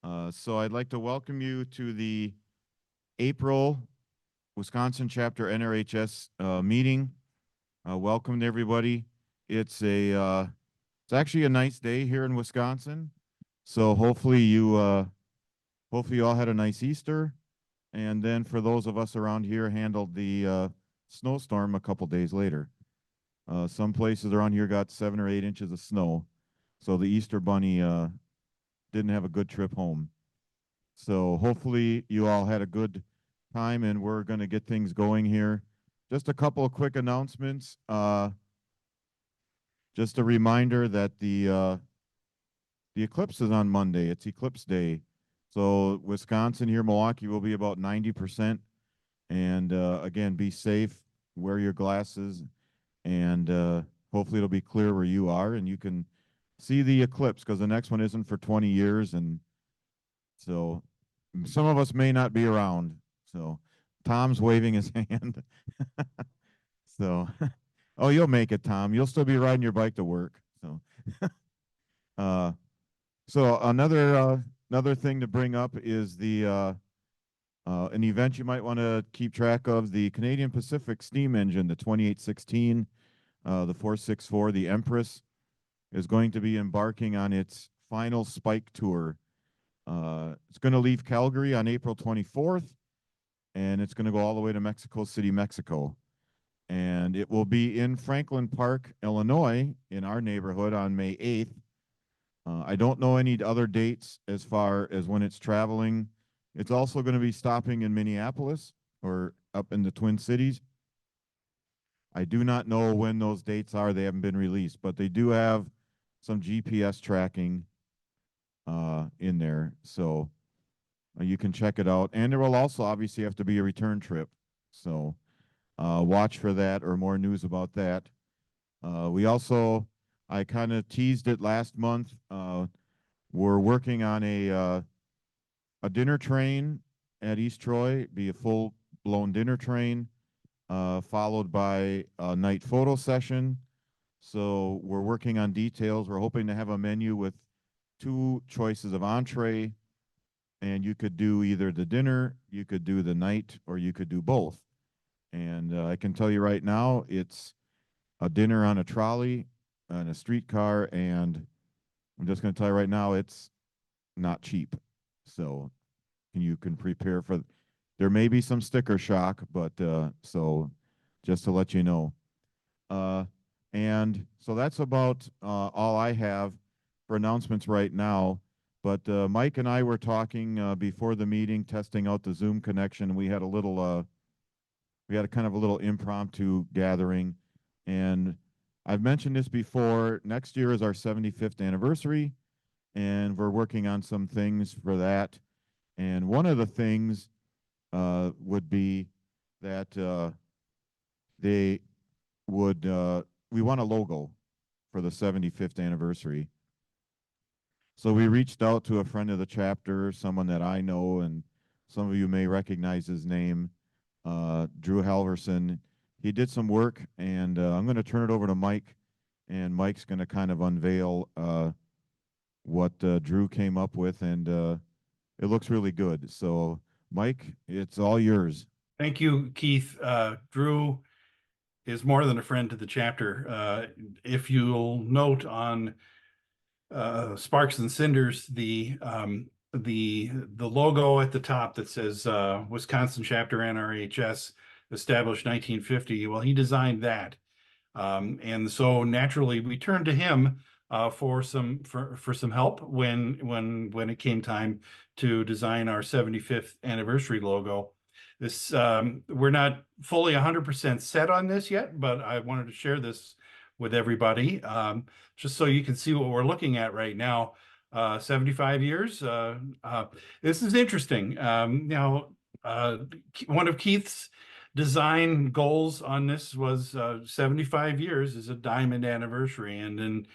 So I'd like to welcome you to the April Wisconsin Chapter NRHS meeting. Welcome to everybody. It's actually a nice day here in Wisconsin. So hopefully you all had a nice Easter. And then for those of us around here, handled the snowstorm a couple days later. Some places around here got 7 or 8 inches of snow. So the Easter Bunny didn't have a good trip home. So hopefully you all had a good time and we're going to get things going here. Just a couple of quick announcements. Just a reminder that the eclipse is on Monday. It's Eclipse Day. So Wisconsin here, Milwaukee will be about 90%. And again, be safe, wear your glasses, and hopefully it'll be clear where you are and you can see the eclipse because the next one isn't for 20 years. And so some of us may not be around. So Tom's waving his hand. So, oh, you'll make it, Tom. You'll still be riding your bike to work. So, uh, so another thing to bring up is the an event you might want to keep track of: the Canadian Pacific steam engine, the 2816, the 464, the Empress, is going to be embarking on its final spike tour. It's going to leave Calgary on April 24th, and it's going to go all the way to Mexico City, Mexico. And it will be in Franklin Park, Illinois, in our neighborhood on May 8th. I don't know any other dates as far as when it's traveling. It's also going to be stopping in Minneapolis or up in the Twin Cities. I do not know when those dates are. They haven't been released, but they do have some GPS tracking in there. So you can check it out. And there will also obviously have to be a return trip. So watch for that or more news about that. I kind of teased it last month. We're working on a dinner train at East Troy, be a full blown dinner train, followed by a night photo session. So we're working on details. We're hoping to have a menu with 2 choices of entree, and you could do either the dinner, you could do the night, or you could do both. And I can tell you right now, it's a dinner on a trolley, on a streetcar, and I'm just going to tell you right now, it's not cheap. So you can prepare for. There may be some sticker shock, but so just to let you know. And so that's about all I have for announcements right now. But Mike and I were talking before the meeting, testing out the Zoom connection. We had a kind of a little impromptu gathering, and I've mentioned this before. Next year is our 75th anniversary, and we're working on some things for that. And one of the things would be that they would we want a logo for the 75th anniversary. So we reached out to a friend of the chapter, someone that I know, and some of you may recognize his name, Drew Halverson. He did some work, and I'm going to turn it over to Mike, and Mike's going to kind of unveil what Drew came up with, and it looks really good. So, Mike, it's all yours. Thank you, Keith. Drew is more than a friend to the chapter. If you'll note on Sparks and Cinders, the logo at the top that says Wisconsin Chapter NRHS, established 1950. Well, he designed that, and so naturally we turned to him for some help when it came time to design our 75th anniversary logo. This we're not fully 100% set on this yet, but I wanted to share this with everybody, just so you can see what we're looking at right now. 75 years. This is interesting. Now, one of Keith's design goals on this was 75 years is a diamond anniversary, and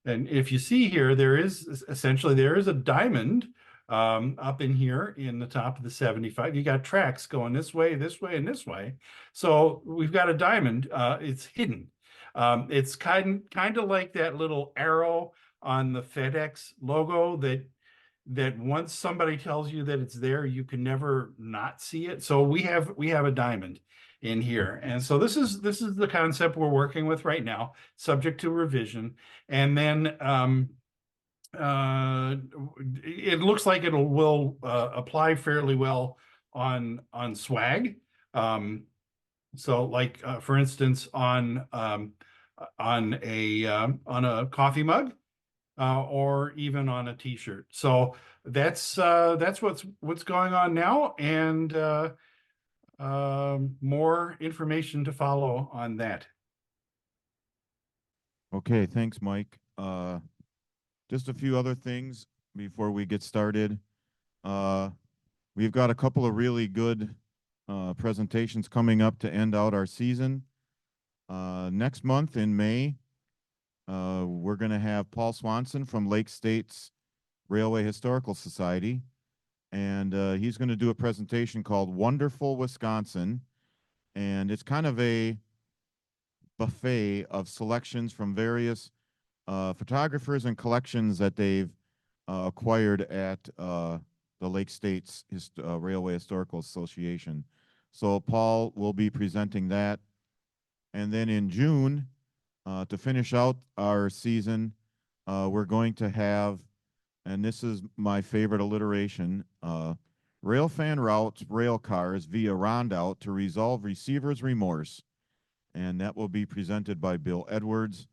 if you see here, there is a diamond up in here in the top of the 75. You got tracks going this way, and this way. So we've got a diamond. It's hidden. It's kind of like that little arrow on the FedEx logo that that once somebody tells you that it's there, you can never not see it. So we have a diamond in here. And so this is the concept we're working with right now, subject to revision. And then it looks like it will apply fairly well on swag. So like for instance on a coffee mug or even on a t-shirt. So that's what's going on now, and more information to follow on that. Okay, thanks, Mike. Just a few other things before we get started. We've got a couple of really good presentations coming up to end out our season. Next month in May, we're going to have Paul Swanson from Lake State's Railway Historical Society, and he's going to do a presentation called Wonderful Wisconsin, and it's kind of a buffet of selections from various photographers and collections that they've acquired at the Lake State's Railway Historical Association. So Paul will be presenting that. And then in June, to finish out our season, we're going to have, and this is my favorite alliteration, Railfan routes rail cars via rondout to resolve receiver's remorse. And that will be presented by Bill Edwards.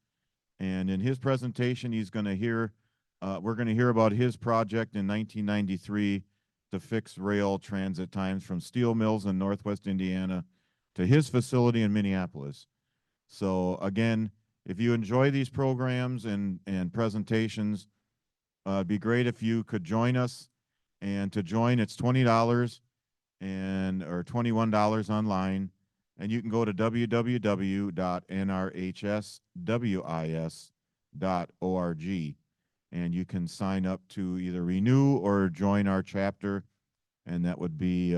And in his presentation, he's going to hear, we're going to hear about his project in 1993 to fix rail transit times from steel mills in Northwest Indiana to his facility in Minneapolis. So again, if you enjoy these programs and presentations, it'd be great if you could join us. And to join, it's $20 or $21 online. And you can go to www.nrhswis.org and you can sign up to either renew or join our chapter, and that would be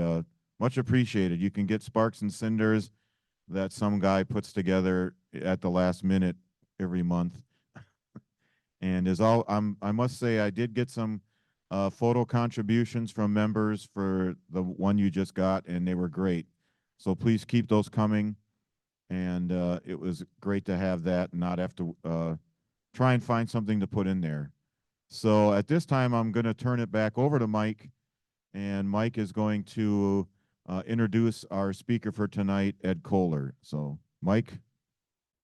much appreciated. You can get sparks and cinders that some guy puts together at the last minute every month. And I must say, I did get some photo contributions from members for the one you just got, and they were great. So please keep those coming. And it was great to have that and not have to try and find something to put in there. So at this time, I'm going to turn it back over to Mike. And Mike is going to introduce our speaker for tonight, Ed Koehler. So, Mike.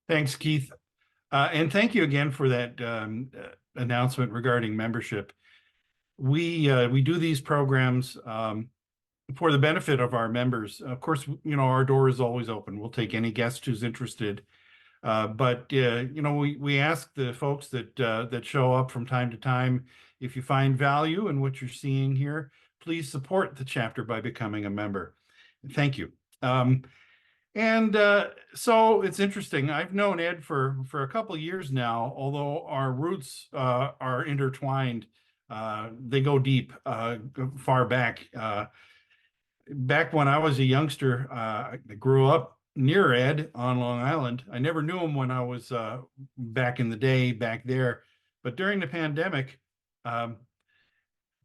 Thanks, Keith. And thank you again for that announcement regarding membership. We do these programs for the benefit of our members. Of course, our door is always open. We'll take any guest who's interested. But we ask the folks that show up from time to time, if you find value in what you're seeing here, please support the chapter by becoming a member. Thank you. So it's interesting. I've known Ed for a couple of years now, although our roots are intertwined. They go deep, far back. Back when I was a youngster, I grew up near Ed on Long Island. I never knew him when I was back in the day back there, but during the pandemic,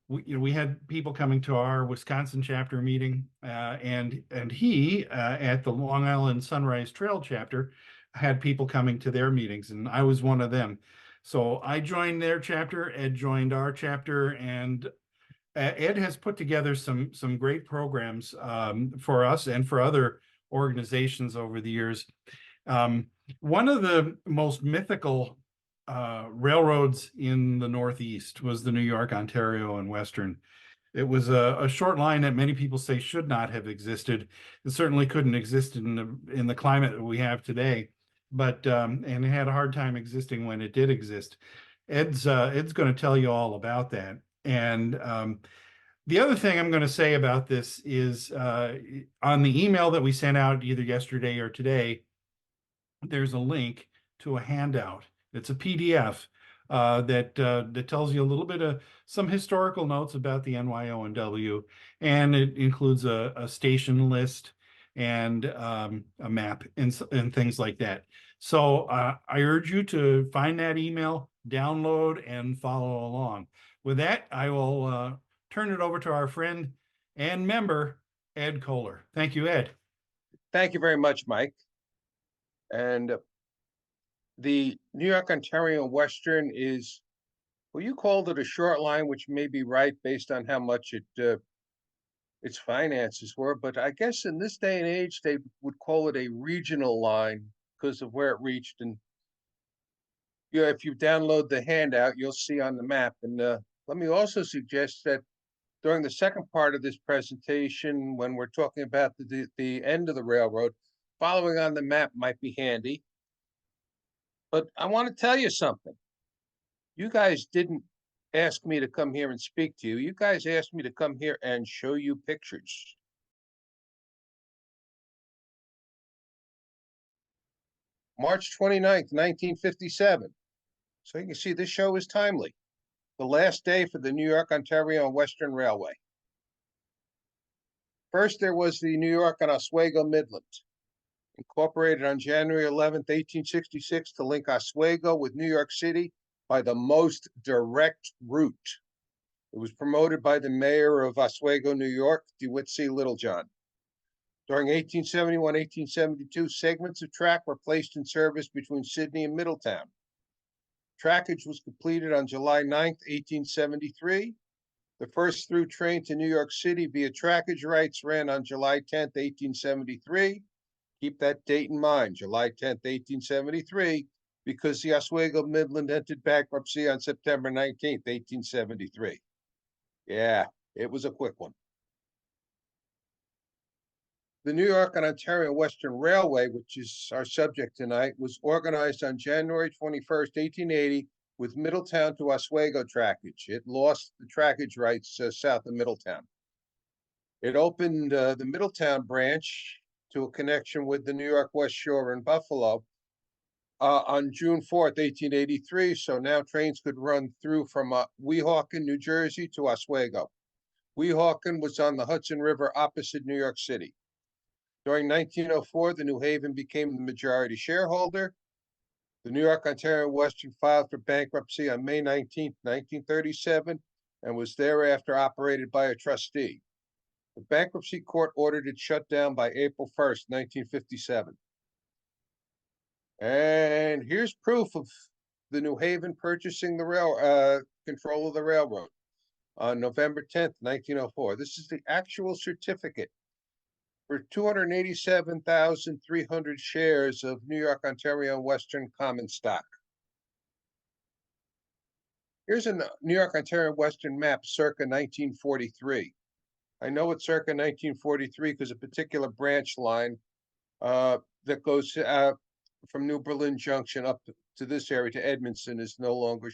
we had people coming to our Wisconsin chapter meeting, and he at the Long Island Sunrise Trail chapter had people coming to their meetings, and I was one of them. So I joined their chapter, Ed joined our chapter, and Ed has put together some great programs for us and for other organizations over the years. One of the most mythical railroads in the Northeast was the New York, Ontario, and Western. It was a short line that many people say should not have existed. It certainly couldn't exist in the climate that we have today, but and it had a hard time existing when it did exist. Ed's going to tell you all about that. And the other thing I'm going to say about this is on the email that we sent out either yesterday or today, there's a link to a handout. It's a PDF that tells you a little bit of some historical notes about the NYO&W, and it includes a station list and a map and things like that. So I urge you to find that email, download, and follow along. With that, I will turn it over to our friend and member, Ed Koehler. Thank you, Ed. Thank you very much, Mike. And the New York, Ontario, and Western is, well, you called it a short line, which may be right based on how much its finances were. But I guess in this day and age, they would call it a regional line because of where it reached. And if you download the handout, you'll see on the map. And let me also suggest that during the second part of this presentation, when we're talking about the end of the railroad, following on the map might be handy. But I want to tell you something. You guys didn't ask me to come here and speak to you. You guys asked me to come here and show you pictures. March 29th, 1957. So you can see this show is timely. The last day for the New York, Ontario, and Western Railway. First, there was the New York and Oswego Midland, incorporated on January 11th, 1866 to link Oswego with New York City by the most direct route. It was promoted by the mayor of Oswego, New York, DeWitt C. Littlejohn. During 1871-1872, segments of track were placed in service between Sydney and Middletown. Trackage was completed on July 9th, 1873. The first through train to New York City via trackage rights ran on July 10th, 1873. Keep that date in mind, July 10th, 1873, because the Oswego Midland entered bankruptcy on September 19th, 1873. Yeah, it was a quick one. The New York and Ontario Western Railway, which is our subject tonight, was organized on January 21st, 1880, with Middletown to Oswego trackage. It lost the trackage rights south of Middletown. It opened the Middletown branch to a connection with the New York West Shore in Buffalo on June 4th, 1883. So now trains could run through from Weehawken, New Jersey to Oswego. Weehawken was on the Hudson River opposite New York City. During 1904, the New Haven became the majority shareholder. The New York, Ontario, Western filed for bankruptcy on May 19, 1937, and was thereafter operated by a trustee. The bankruptcy court ordered it shut down by April 1st, 1957. And here's proof of the New Haven purchasing the control of the railroad on November 10th, 1904. This is the actual certificate for 287,300 shares of New York, Ontario, and Western common stock. Here's a New York, Ontario, Western map circa 1943. I know it's circa 1943 because a particular branch line that goes from New Berlin Junction up to this area to Edmondson is no longer.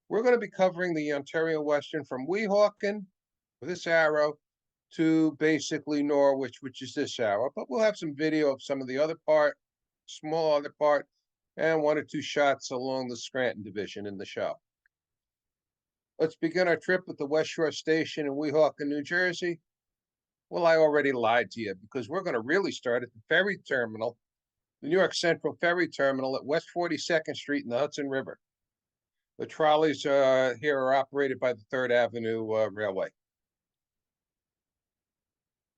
We're going to be covering the Ontario Western from Weehawken with this arrow to basically Norwich, which is this arrow. But we'll have some video of some of the other part, small other part, and one or two shots along the Scranton division in the show. Let's begin our trip at the West Shore Station in Weehawken, New Jersey. Well, I already lied to you because we're going to really start at the ferry terminal, the New York Central Ferry Terminal at West 42nd Street in the Hudson River. The trolleys here are operated by the 3rd Avenue Railway.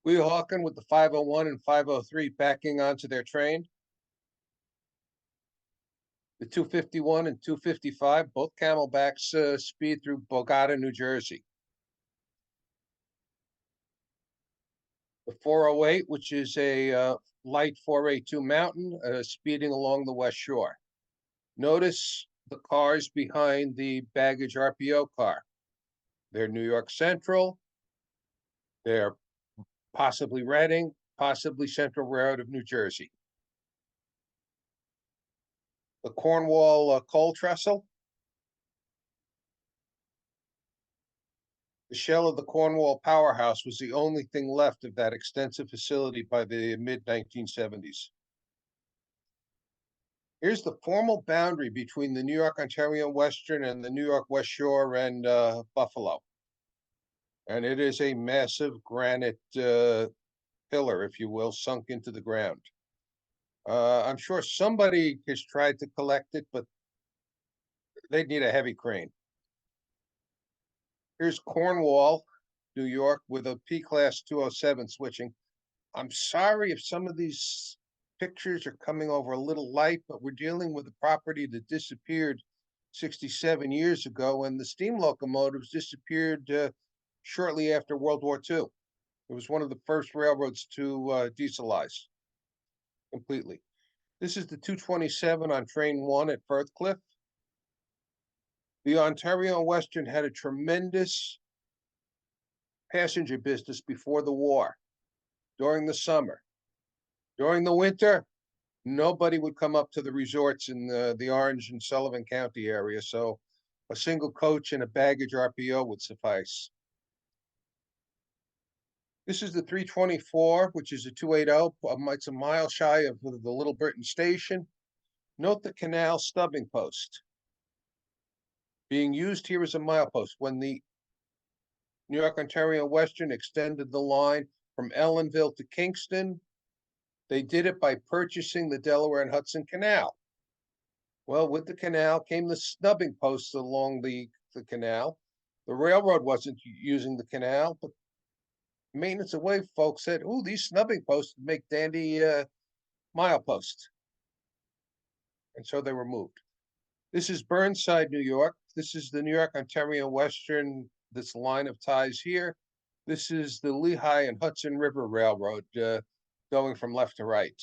Weehawken with the 501 and 503 backing onto their train. The 251 and 255, both Camelbacks speed through Bogota, New Jersey. The 408, which is a light 482 Mountain, speeding along the West Shore. Notice the cars behind the baggage RPO car. They're New York Central. They're possibly Reading, possibly Central Railroad of New Jersey. The Cornwall coal trestle. The shell of the Cornwall powerhouse was the only thing left of that extensive facility by the mid-1970s. Here's the formal boundary between the New York, Ontario Western and the New York West Shore and Buffalo. And it is a massive granite pillar, if you will, sunk into the ground. I'm sure somebody has tried to collect it, but they'd need a heavy crane. Here's Cornwall, New York, with a P-Class 207 switching. I'm sorry if some of these pictures are coming over a little light, but we're dealing with a property that disappeared 67 years ago, and the steam locomotives disappeared shortly after World War II. It was one of the first railroads to dieselize completely. This is the 227 on train 1 at Firthcliffe. The Ontario and Western had a tremendous passenger business before the war, during the summer. During the winter, nobody would come up to the resorts in the Orange and Sullivan County area, so a single coach and a baggage RPO would suffice. This is the 324, which is a 280. It's a mile shy of the Little Britain station. Note the canal stubbing post. Being used here as a milepost. When the New York, Ontario Western extended the line from Ellenville to Kingston, they did it by purchasing the Delaware and Hudson Canal. Well, with the canal came the snubbing posts along the canal. The railroad wasn't using the canal, but maintenance away folks said, "Ooh, these snubbing posts make dandy mileposts." And so they were moved. This is Burnside, New York. This is the New York, Ontario Western, this line of ties here. This is the Lehigh and Hudson River Railroad going from left to right.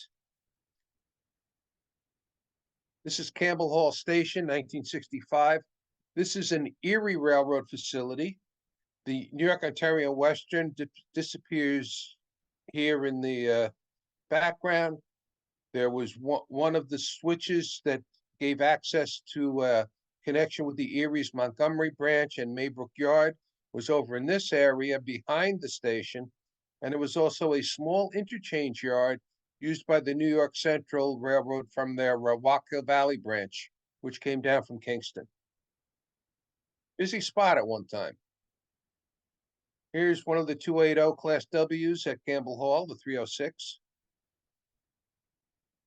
This is Campbell Hall Station, 1965. This is an Erie Railroad facility. The New York, Ontario Western disappears here in the background. There was one of the switches that gave access to connection with the Erie's Montgomery branch and Maybrook Yard was over in this area behind the station. And there was also a small interchange yard used by the New York Central Railroad from their Weehawken Valley branch, which came down from Kingston. Busy spot at one time. Here's one of the 280 Class Ws at Campbell Hall, the 306.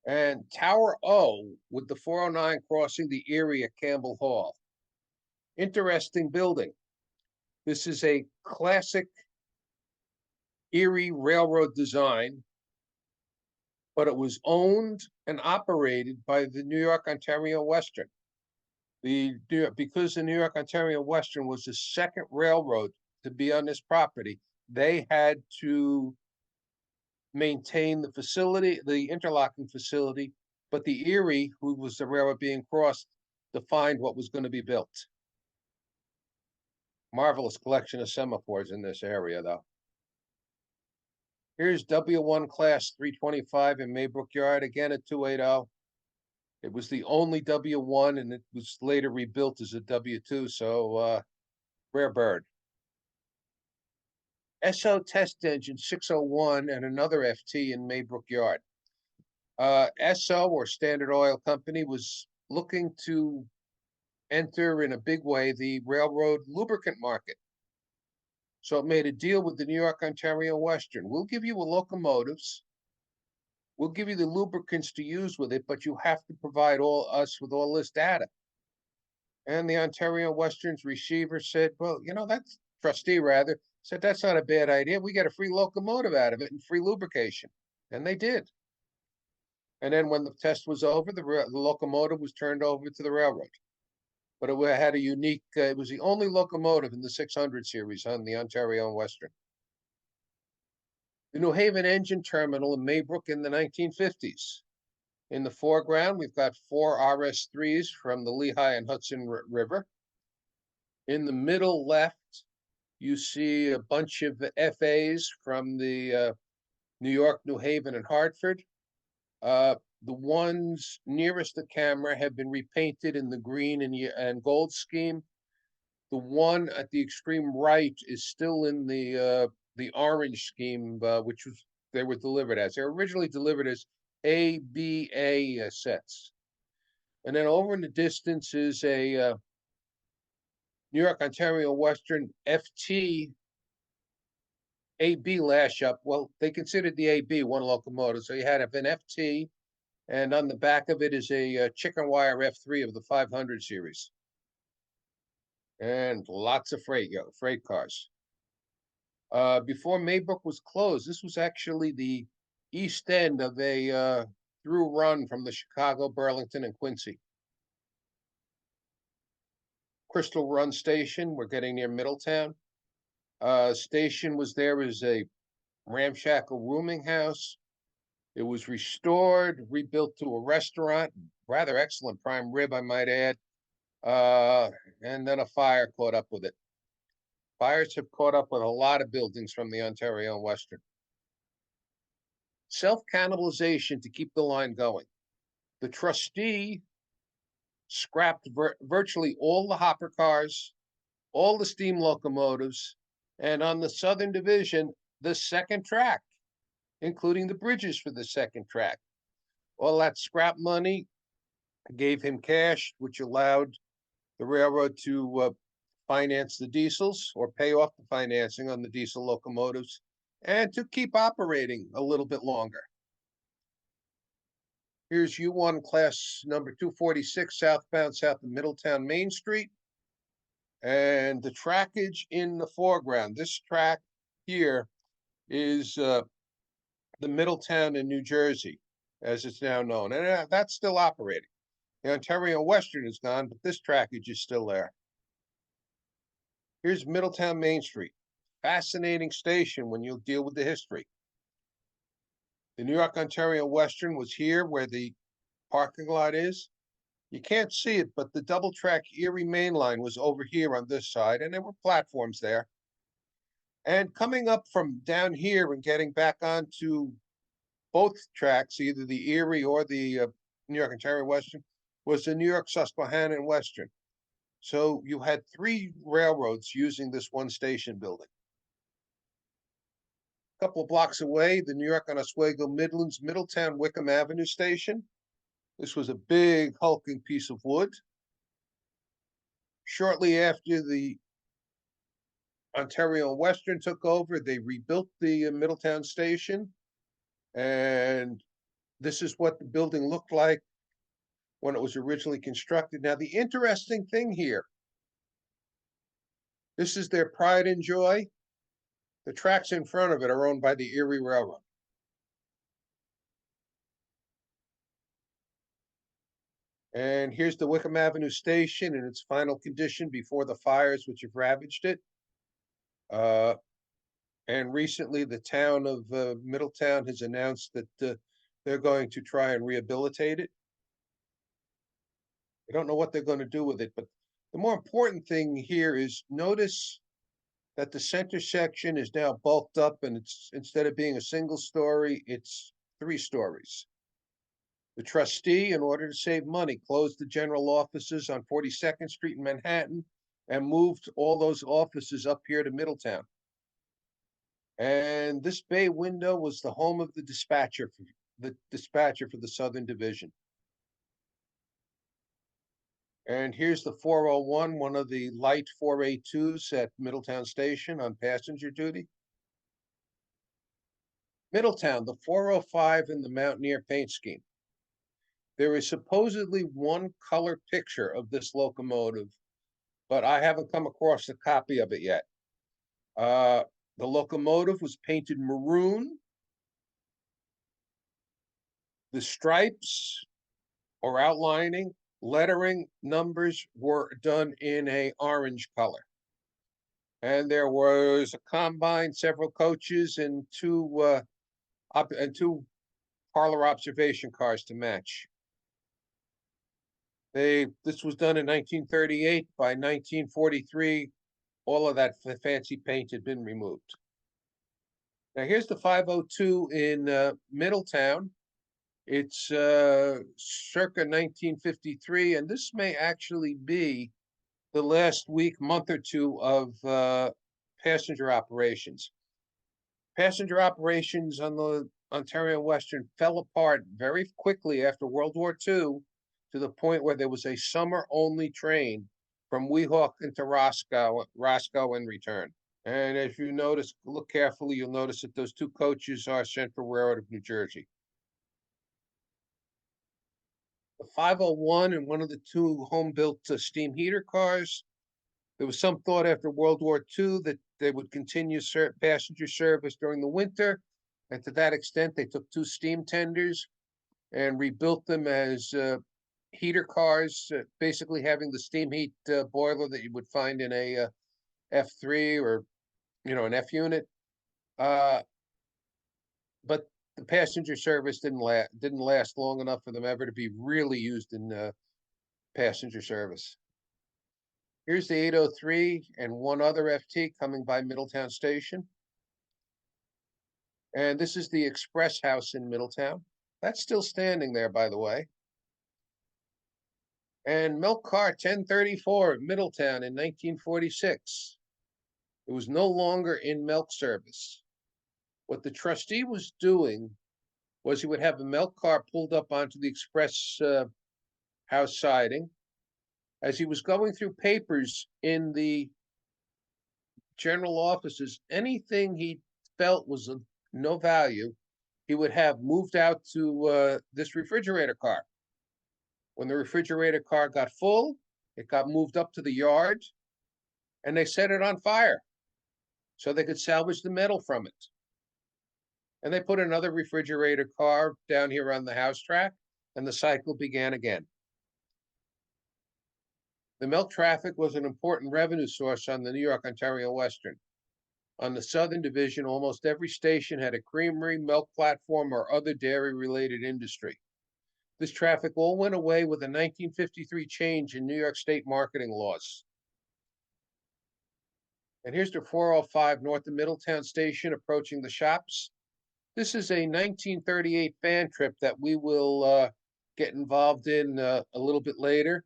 And Tower O with the 409 crossing the Erie at Campbell Hall. Interesting building. This is a classic Erie Railroad design, but it was owned and operated by the New York, Ontario Western. Because the New York, Ontario Western was the second railroad to be on this property, they had to maintain the facility, the interlocking facility, but the Erie, who was the railroad being crossed, defined what was going to be built. Marvelous collection of semaphores in this area, though. Here's W1 Class 325 in Maybrook Yard, again at 280. It was the only W1, and it was later rebuilt as a W2, so rare bird. SO Test Engine 601 and another FT in Maybrook Yard. SO, or Standard Oil Company, was looking to enter in a big way the railroad lubricant market. So it made a deal with the New York, Ontario Western. We'll give you locomotives. We'll give you the lubricants to use with it, but you have to provide us with all this data. And the Ontario Western's receiver said, well, that's trustee rather, said, that's not a bad idea. We got a free locomotive out of it and free lubrication. And they did. And then when the test was over, the locomotive was turned over to the railroad. But it had a unique, it was the only locomotive in the 600 series on the Ontario and Western. The New Haven Engine Terminal in Maybrook in the 1950s. In the foreground, we've got 4 RS3s from the Lehigh and Hudson River. In the middle left, you see a bunch of FAs from the New York, New Haven, and Hartford. The ones nearest the camera have been repainted in the green and gold scheme. The one at the extreme right is still in the orange scheme, which they were delivered as. They were originally delivered as ABA sets. And then over in the distance is a New York, Ontario Western FT AB lash up. Well, they considered the AB one locomotive. So you had an FT, and on the back of it is a chicken wire F3 of the 500 series. and lots of freight cars. Before Maybrook was closed, this was actually the east end of a through run from the Chicago, Burlington, and Quincy. Crystal Run Station, we're getting near Middletown. Station was there as a ramshackle rooming house. It was restored, rebuilt to a restaurant, rather excellent prime rib, I might add. And then a fire caught up with it. Fires have caught up with a lot of buildings from the Ontario and Western. Self-cannibalization to keep the line going. The trustee scrapped virtually all the hopper cars, all the steam locomotives, and on the Southern Division, the second track, including the bridges for the second track. All that scrap money gave him cash, which allowed the railroad to finance the diesels or pay off the financing on the diesel locomotives and to keep operating a little bit longer. Here's U1 class number 246 southbound south of Middletown Main Street. And the trackage in the foreground, this track here is the Middletown in New Jersey, as it's now known. And that's still operating. The Ontario Western is gone, but this trackage is still there. Here's Middletown Main Street. Fascinating station when you deal with the history. The New York Ontario Western was here where the parking lot is. You can't see it, but the double track Erie Main Line was over here on this side, and there were platforms there. And coming up from down here and getting back onto both tracks, either the Erie or the New York Ontario Western, was the New York Susquehanna and Western. So you had three railroads using this one station building. A couple of blocks away, the New York and Oswego Midlands Middletown Wickham Avenue Station. This was a big hulking piece of wood. Shortly after the Ontario and Western took over, they rebuilt the Middletown station. And this is what the building looked like when it was originally constructed. Now, the interesting thing here, this is their pride and joy. The tracks in front of it are owned by the Erie Railroad. And here's the Wickham Avenue station in its final condition before the fires which have ravaged it. And recently the town of Middletown has announced that they're going to try and rehabilitate it. I don't know what they're going to do with it, but the more important thing here is notice that the center section is now bulked up and it's instead of being a single story, it's 3 stories. The trustee, in order to save money, closed the general offices on 42nd Street in Manhattan and moved all those offices up here to Middletown. And this bay window was the home of the dispatcher for the Southern Division. And here's the 401, one of the light 4A2s at Middletown Station on passenger duty. Middletown, the 405 in the Mountaineer paint scheme. There is supposedly one color picture of this locomotive, but I haven't come across a copy of it yet. The locomotive was painted maroon. The stripes or outlining, lettering, numbers were done in a orange color. And there was a combine, several coaches, and two parlor observation cars to match. This was done in 1938. By 1943, all of that fancy paint had been removed. Now here's the 502 in Middletown. It's circa 1953, and this may actually be the last month or two of passenger operations. Passenger operations on the Ontario Western fell apart very quickly after World War II to the point where there was a summer-only train from Weehawken to Roscoe and return. And if you notice, look carefully, you'll notice that those 2 coaches are Central Railroad of New Jersey. The 501 and one of the 2 home-built steam heater cars. There was some thought after World War II that they would continue passenger service during the winter. And to that extent, they took 2 steam tenders and rebuilt them as heater cars, basically having the steam heat boiler that you would find in a F3 or, an F unit. But the passenger service didn't last long enough for them ever to be really used in passenger service. Here's the 803 and one other FT coming by Middletown Station. And this is the Express House in Middletown. That's still standing there, by the way. And Milk Car 1034 Middletown in 1946. It was no longer in milk service. What the trustee was doing was he would have a milk car pulled up onto the Express house siding. As he was going through papers in the general offices, anything he felt was of no value, he would have moved out to this refrigerator car. When the refrigerator car got full, it got moved up to the yard, and they set it on fire so they could salvage the metal from it. And they put another refrigerator car down here on the house track, and the cycle began again. The milk traffic was an important revenue source on the New York, Ontario Western. On the Southern Division, almost every station had a creamery, milk platform, or other dairy-related industry. This traffic all went away with a 1953 change in New York State marketing laws. And here's the 405 north of Middletown Station approaching the shops. This is a 1938 fan trip that we will get involved in a little bit later.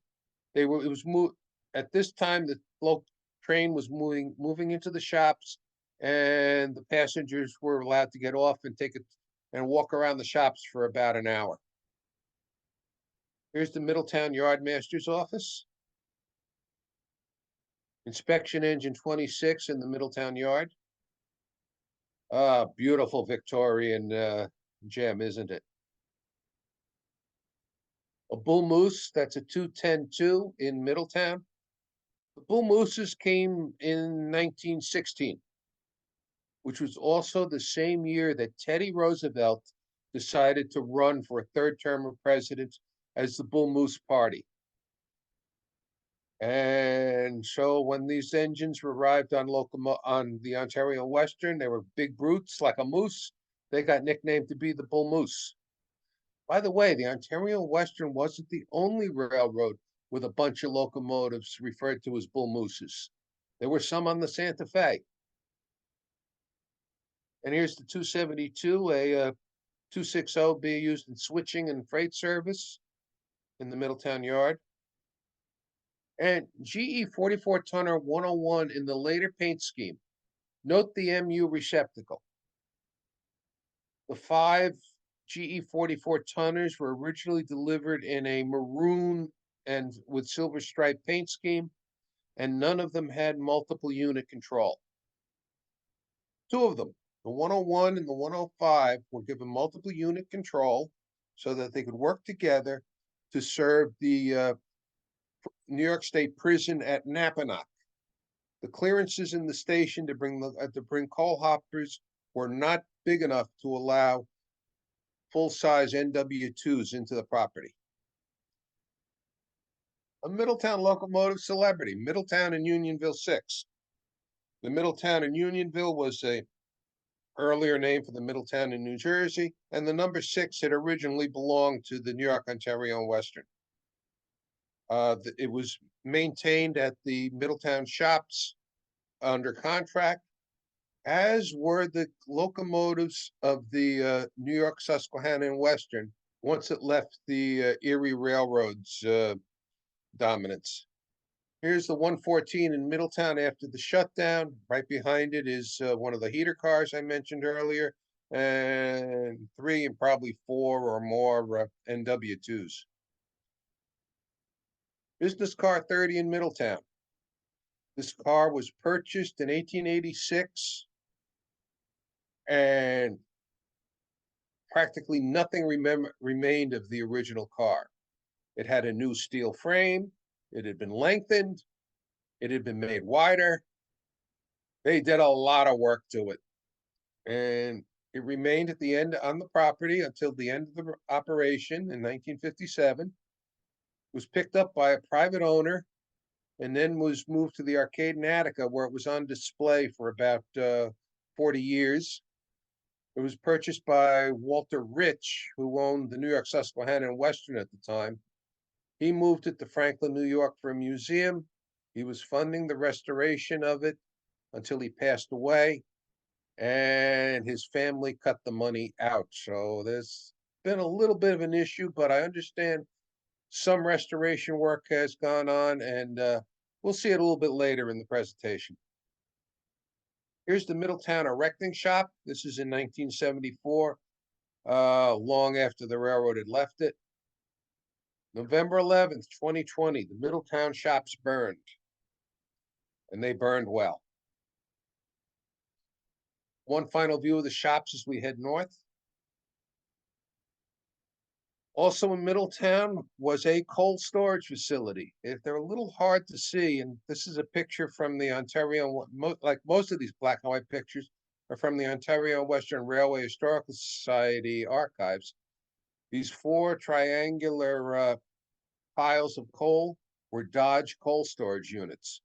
At this time, the local train was moving into the shops, and the passengers were allowed to get off and take it and walk around the shops for about an hour. Here's the Middletown Yardmaster's office. Inspection engine 26 in the Middletown Yard. Beautiful Victorian gem, isn't it? A bull moose, that's a 210-2 in Middletown. The bull mooses came in 1916, which was also the same year that Teddy Roosevelt decided to run for a 3rd term of president as the Bull Moose Party. And so when these engines arrived on the Ontario Western, they were big brutes like a moose. They got nicknamed to be the Bull Moose. By the way, the Ontario Western wasn't the only railroad with a bunch of locomotives referred to as bull mooses. There were some on the Santa Fe. And here's the 272, a 260 being used in switching and freight service in the Middletown Yard. And GE 44 tonner 101 in the later paint scheme. Note the MU receptacle. The 5 GE 44 tonners were originally delivered in a maroon and with silver stripe paint scheme, and none of them had multiple unit control. 2 of them, the 101 and the 105, were given multiple unit control so that they could work together to serve the New York State prison at Napanoch. The clearances in the station to bring coal hoppers were not big enough to allow full-size NW2s into the property. A Middletown locomotive celebrity, Middletown and Unionville 6. The Middletown and Unionville was a earlier name for the Middletown in New Jersey, and the number 6 had originally belonged to the New York, Ontario and Western. It was maintained at the Middletown shops under contract, as were the locomotives of the New York, Susquehanna and Western once it left the Erie Railroad's dominance. Here's the 114 in Middletown after the shutdown. Right behind it is one of the heater cars I mentioned earlier, and 3 and probably 4 or more NW2s. Business car 30 in Middletown. This car was purchased in 1886, and practically nothing remained of the original car. It had a new steel frame. It had been lengthened. It had been made wider. They did a lot of work to it. And it remained at the end on the property until the end of the operation in 1957. It was picked up by a private owner and then was moved to the Arcade in Attica, where it was on display for about 40 years. It was purchased by Walter Rich, who owned the New York Susquehanna and Western at the time. He moved it to Franklin, New York for a museum. He was funding the restoration of it until he passed away, and his family cut the money out. So there's been a little bit of an issue, but I understand some restoration work has gone on, and we'll see it a little bit later in the presentation. Here's the Middletown erecting shop. This is in 1974, long after the railroad had left it. November 11th, 2020, the Middletown shops burned, and they burned well. One final view of the shops as we head north. Also in Middletown was a coal storage facility. They're a little hard to see, and this is a picture from the Ontario, like most of these black and white pictures are from the Ontario Western Railway Historical Society archives. These 4 triangular piles of coal were Dodge coal storage units.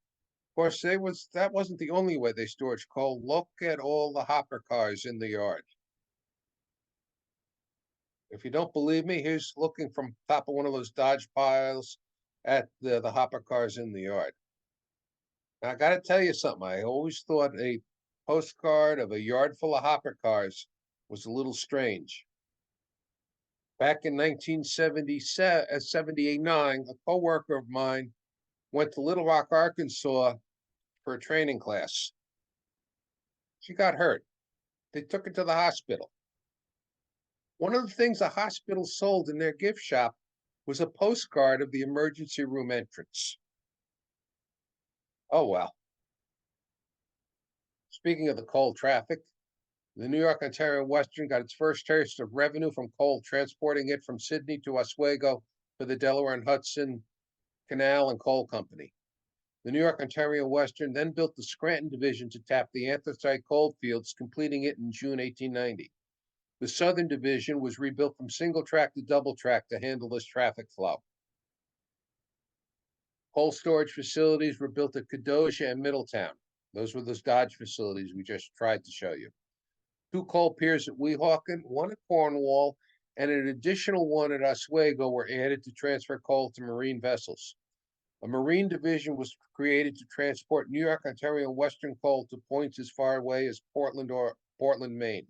Of course, that wasn't the only way they stored coal. Look at all the hopper cars in the yard. If you don't believe me, here's looking from top of one of those Dodge piles at the hopper cars in the yard. Now, I got to tell you something. I always thought a postcard of a yard full of hopper cars was a little strange. Back in 1979, a coworker of mine went to Little Rock, Arkansas for a training class. She got hurt. They took her to the hospital. One of the things the hospital sold in their gift shop was a postcard of the emergency room entrance. Oh, well. Speaking of the coal traffic, the New York, Ontario Western got its first taste of revenue from coal, transporting it from Sydney to Oswego for the Delaware and Hudson Canal and Coal Company. The New York, Ontario Western then built the Scranton division to tap the anthracite coal fields, completing it in June 1890. The Southern Division was rebuilt from single track to double track to handle this traffic flow. Coal storage facilities were built at Kenosha and Middletown. Those were those Dodge facilities we just tried to show you. 2 coal piers at Weehawken, 1 at Cornwall, and an additional 1 at Oswego were added to transfer coal to marine vessels. A marine division was created to transport New York, Ontario, Western coal to points as far away as Portland, Maine.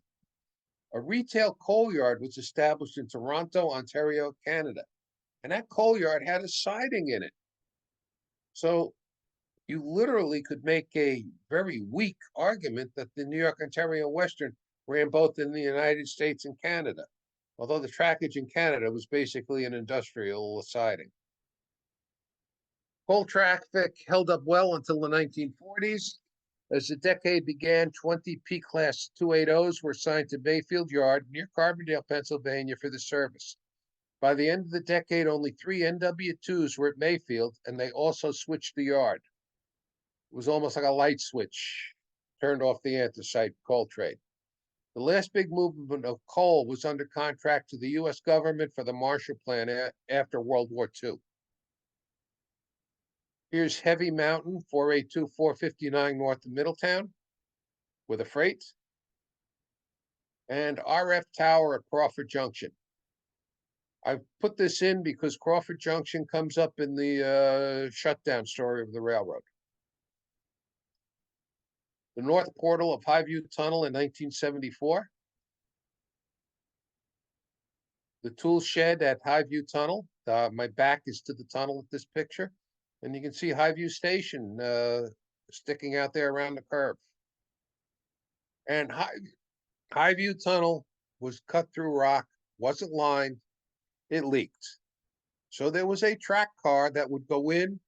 A retail coal yard was established in Toronto, Ontario, Canada, and that coal yard had a siding in it. So you literally could make a very weak argument that the New York, Ontario Western ran both in the United States and Canada, although the trackage in Canada was basically an industrial siding. Coal traffic held up well until the 1940s. As the decade began, 20 P-Class 280s were assigned to Bayfield Yard near Carbondale, Pennsylvania for the service. By the end of the decade, only 3 NW2s were at Mayfield, and they also switched the yard. It was almost like a light switch, turned off the anthracite coal trade. The last big movement of coal was under contract to the U.S. government for the Marshall Plan after World War II. Here's Heavy Mountain, 482-459 north of Middletown with a freight. And RF Tower at Crawford Junction. I've put this in because Crawford Junction comes up in the shutdown story of the railroad. The north portal of Highview Tunnel in 1974. The tool shed at Highview Tunnel. My back is to the tunnel at this picture. And you can see Highview Station sticking out there around the curve. And Highview Tunnel was cut through rock, wasn't lined, it leaked. So there was a track car that would go in,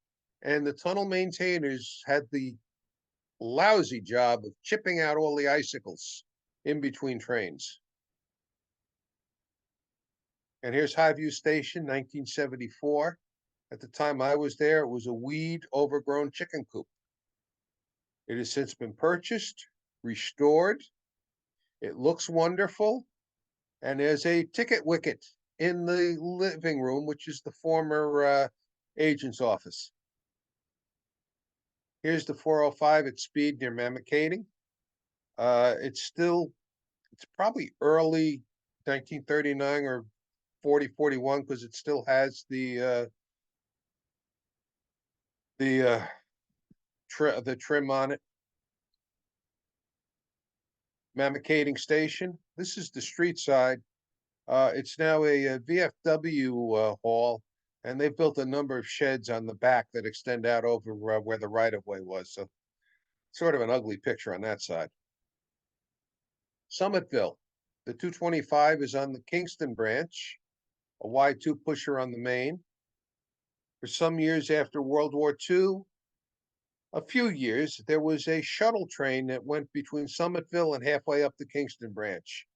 and the tunnel maintainers had the lousy job of chipping out all the icicles in between trains. And here's Highview Station, 1974. At the time I was there, it was a weed overgrown chicken coop. It has since been purchased, restored. It looks wonderful. And there's a ticket wicket in the living room, which is the former agent's office. Here's the 405 at speed near Mamakating. It's probably early 1939 or 4041 because it still has the trim on it. Mamakating Station. This is the street side. It's now a VFW hall, and they've built a number of sheds on the back that extend out over where the right-of-way was. So sort of an ugly picture on that side. Summitville. The 225 is on the Kingston branch, a Y2 pusher on the main. For some years after World War II, a few years, there was a shuttle train that went between Summitville and halfway up the Kingston branch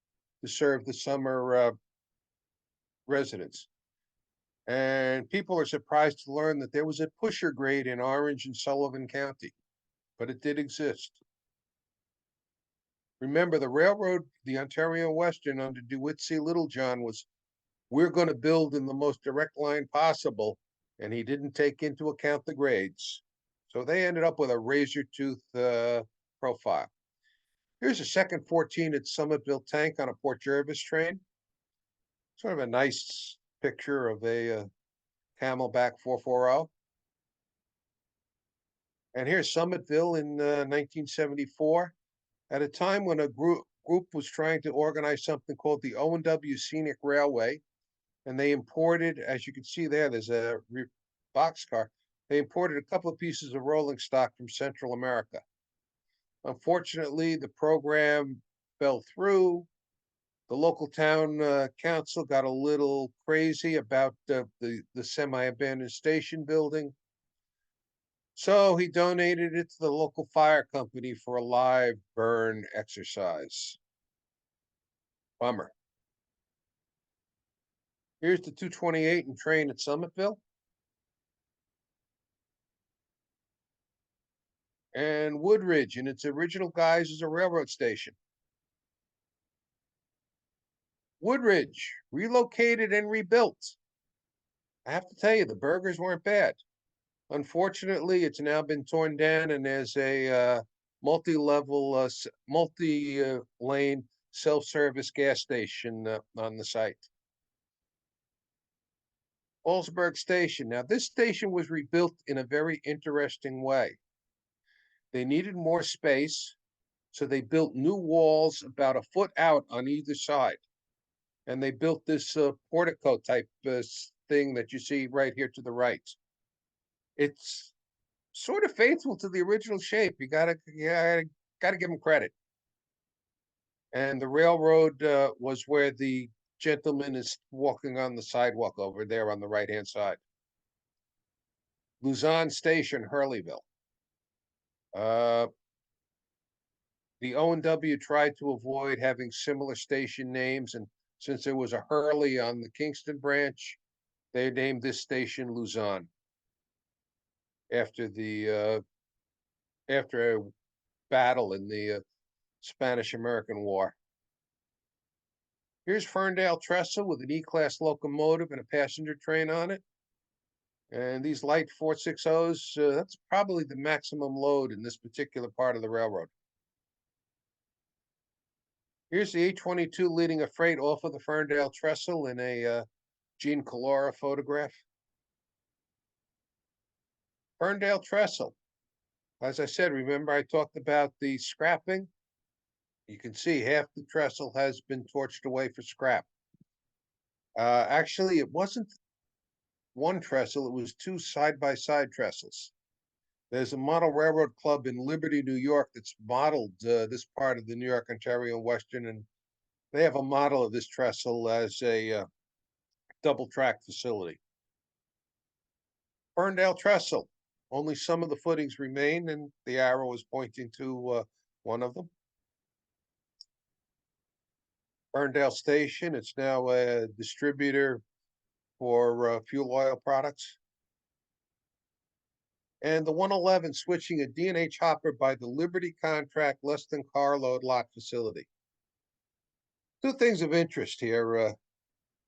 to serve the summer residents. And people are surprised to learn that there was a pusher grade in Orange and Sullivan County, but it did exist. Remember, the railroad, the Ontario Western under DeWitt C. Littlejohn was, we're going to build in the most direct line possible, and he didn't take into account the grades. So they ended up with a razor tooth profile. Here's a second 14 at Summitville Tank on a Port Jervis train. Sort of a nice picture of a Camelback 440. And here's Summitville in 1974, at a time when a group was trying to organize something called the O&W Scenic Railway, and they imported, as you can see there's a boxcar. They imported a couple of pieces of rolling stock from Central America. Unfortunately, the program fell through. The local town council got a little crazy about the semi-abandoned station building. So he donated it to the local fire company for a live burn exercise. Bummer. Here's the 228 and train at Summitville. And Woodridge in its original guise as a railroad station. Woodridge, relocated and rebuilt. I have to tell you, the burgers weren't bad. Unfortunately, it's now been torn down and there's a multi-level, multi-lane self-service gas station on the site. Olsburg Station. Now, this station was rebuilt in a very interesting way. They needed more space, so they built new walls about a foot out on either side. And they built this portico type thing that you see right here to the right. It's sort of faithful to the original shape. You gotta give them credit. And the railroad was where the gentleman is walking on the sidewalk over there on the right-hand side. Luzon Station, Hurleyville. The O&W tried to avoid having similar station names, and since there was a Hurley on the Kingston branch, they named this station Luzon after the after a battle in the Spanish-American War. Here's Ferndale Trestle with an E-class locomotive and a passenger train on it. And these light 460s, that's probably the maximum load in this particular part of the railroad. Here's the 822 leading a freight off of the Ferndale Trestle in a Gene Koehler photograph. Ferndale Trestle. As I said, remember I talked about the scrapping? You can see half the trestle has been torched away for scrap. Actually, it wasn't one trestle, it was two side-by-side trestles. There's a model railroad club in Liberty, New York that's modeled this part of the New York, Ontario, Western, and they have a model of this trestle as a double-track facility. Ferndale Trestle. Only some of the footings remain, and the arrow is pointing to one of them. Ferndale Station, it's now a distributor for fuel oil products. And the 111 switching a D&H hopper by the Liberty contract less than carload lot facility. Two things of interest here.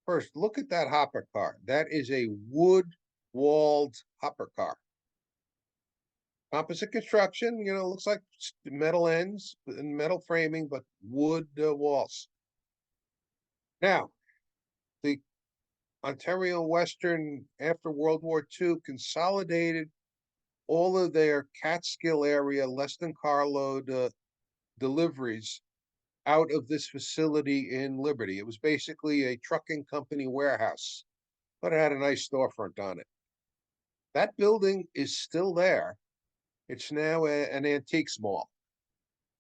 First, look at that hopper car. That is a wood-walled hopper car. Composite construction, looks like metal ends and metal framing, but wood walls. Now, the Ontario Western, after World War II, consolidated all of their Catskill area less than carload deliveries out of this facility in Liberty. It was basically a trucking company warehouse, but it had a nice storefront on it. That building is still there. It's now an antiques mall.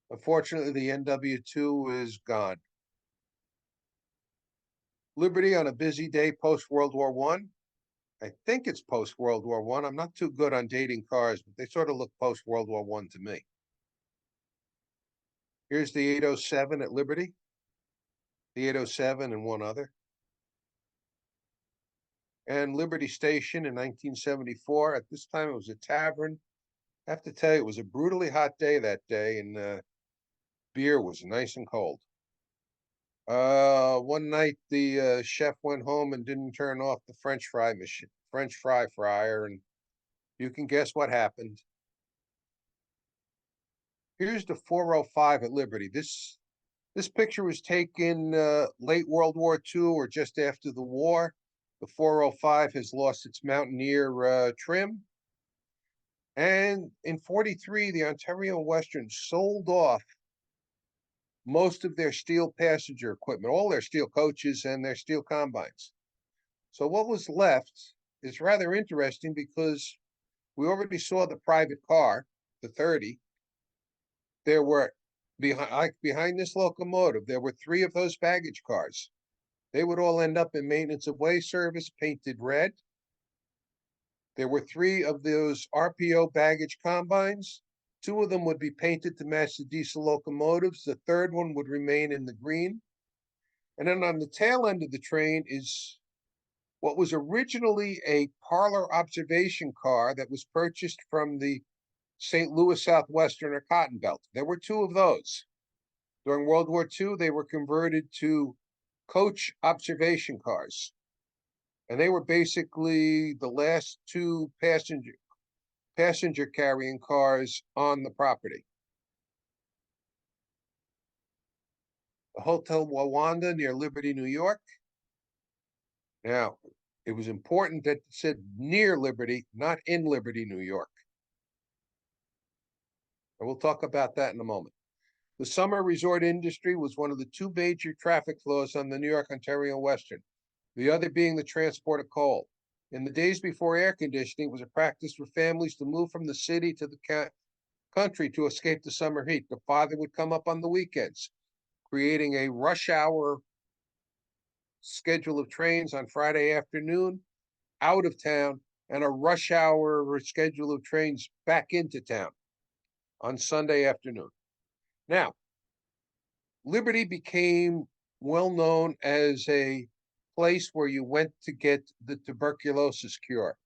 Unfortunately, the NW2 is gone. Liberty on a busy day post-World War One. I think it's post-World War One. I'm not too good on dating cars, but they sort of look post-World War One to me. Here's the 807 at Liberty, the 807 and one other. And Liberty Station in 1974. At this time, it was a tavern. I have to tell you, it was a brutally hot day that day, and beer was nice and cold. One night the chef went home and didn't turn off the French fry fryer, and you can guess what happened. Here's the 405 at Liberty. This picture was taken late World War II or just after the war. The 405 has lost its Mountaineer trim. And in 43, the Ontario Western sold off most of their steel passenger equipment, all their steel coaches and their steel combines. So what was left is rather interesting because we already saw the private car, the 30. There were, behind this locomotive, there were 3 of those baggage cars. They would all end up in maintenance of way service, painted red. There were 3 of those RPO baggage combines. 2 of them would be painted to match the diesel locomotives. The third one would remain in the green. And then on the tail end of the train is what was originally a parlor observation car that was purchased from the St. Louis Southwestern or Cotton Belt. There were 2 of those. During World War II, they were converted to coach observation cars. And they were basically the last 2 passenger carrying cars on the property. The Hotel Wawanda near Liberty, New York. Now, it was important that it said near Liberty, not in Liberty, New York. And we'll talk about that in a moment. The summer resort industry was one of the 2 major traffic flows on the New York-Ontario Western, the other being the transport of coal. In the days before air conditioning, it was a practice for families to move from the city to the country to escape the summer heat. The father would come up on the weekends, creating a rush hour schedule of trains on Friday afternoon out of town and a rush hour schedule of trains back into town on Sunday afternoon. Now, Liberty became well known as a place where you went to get the tuberculosis cure.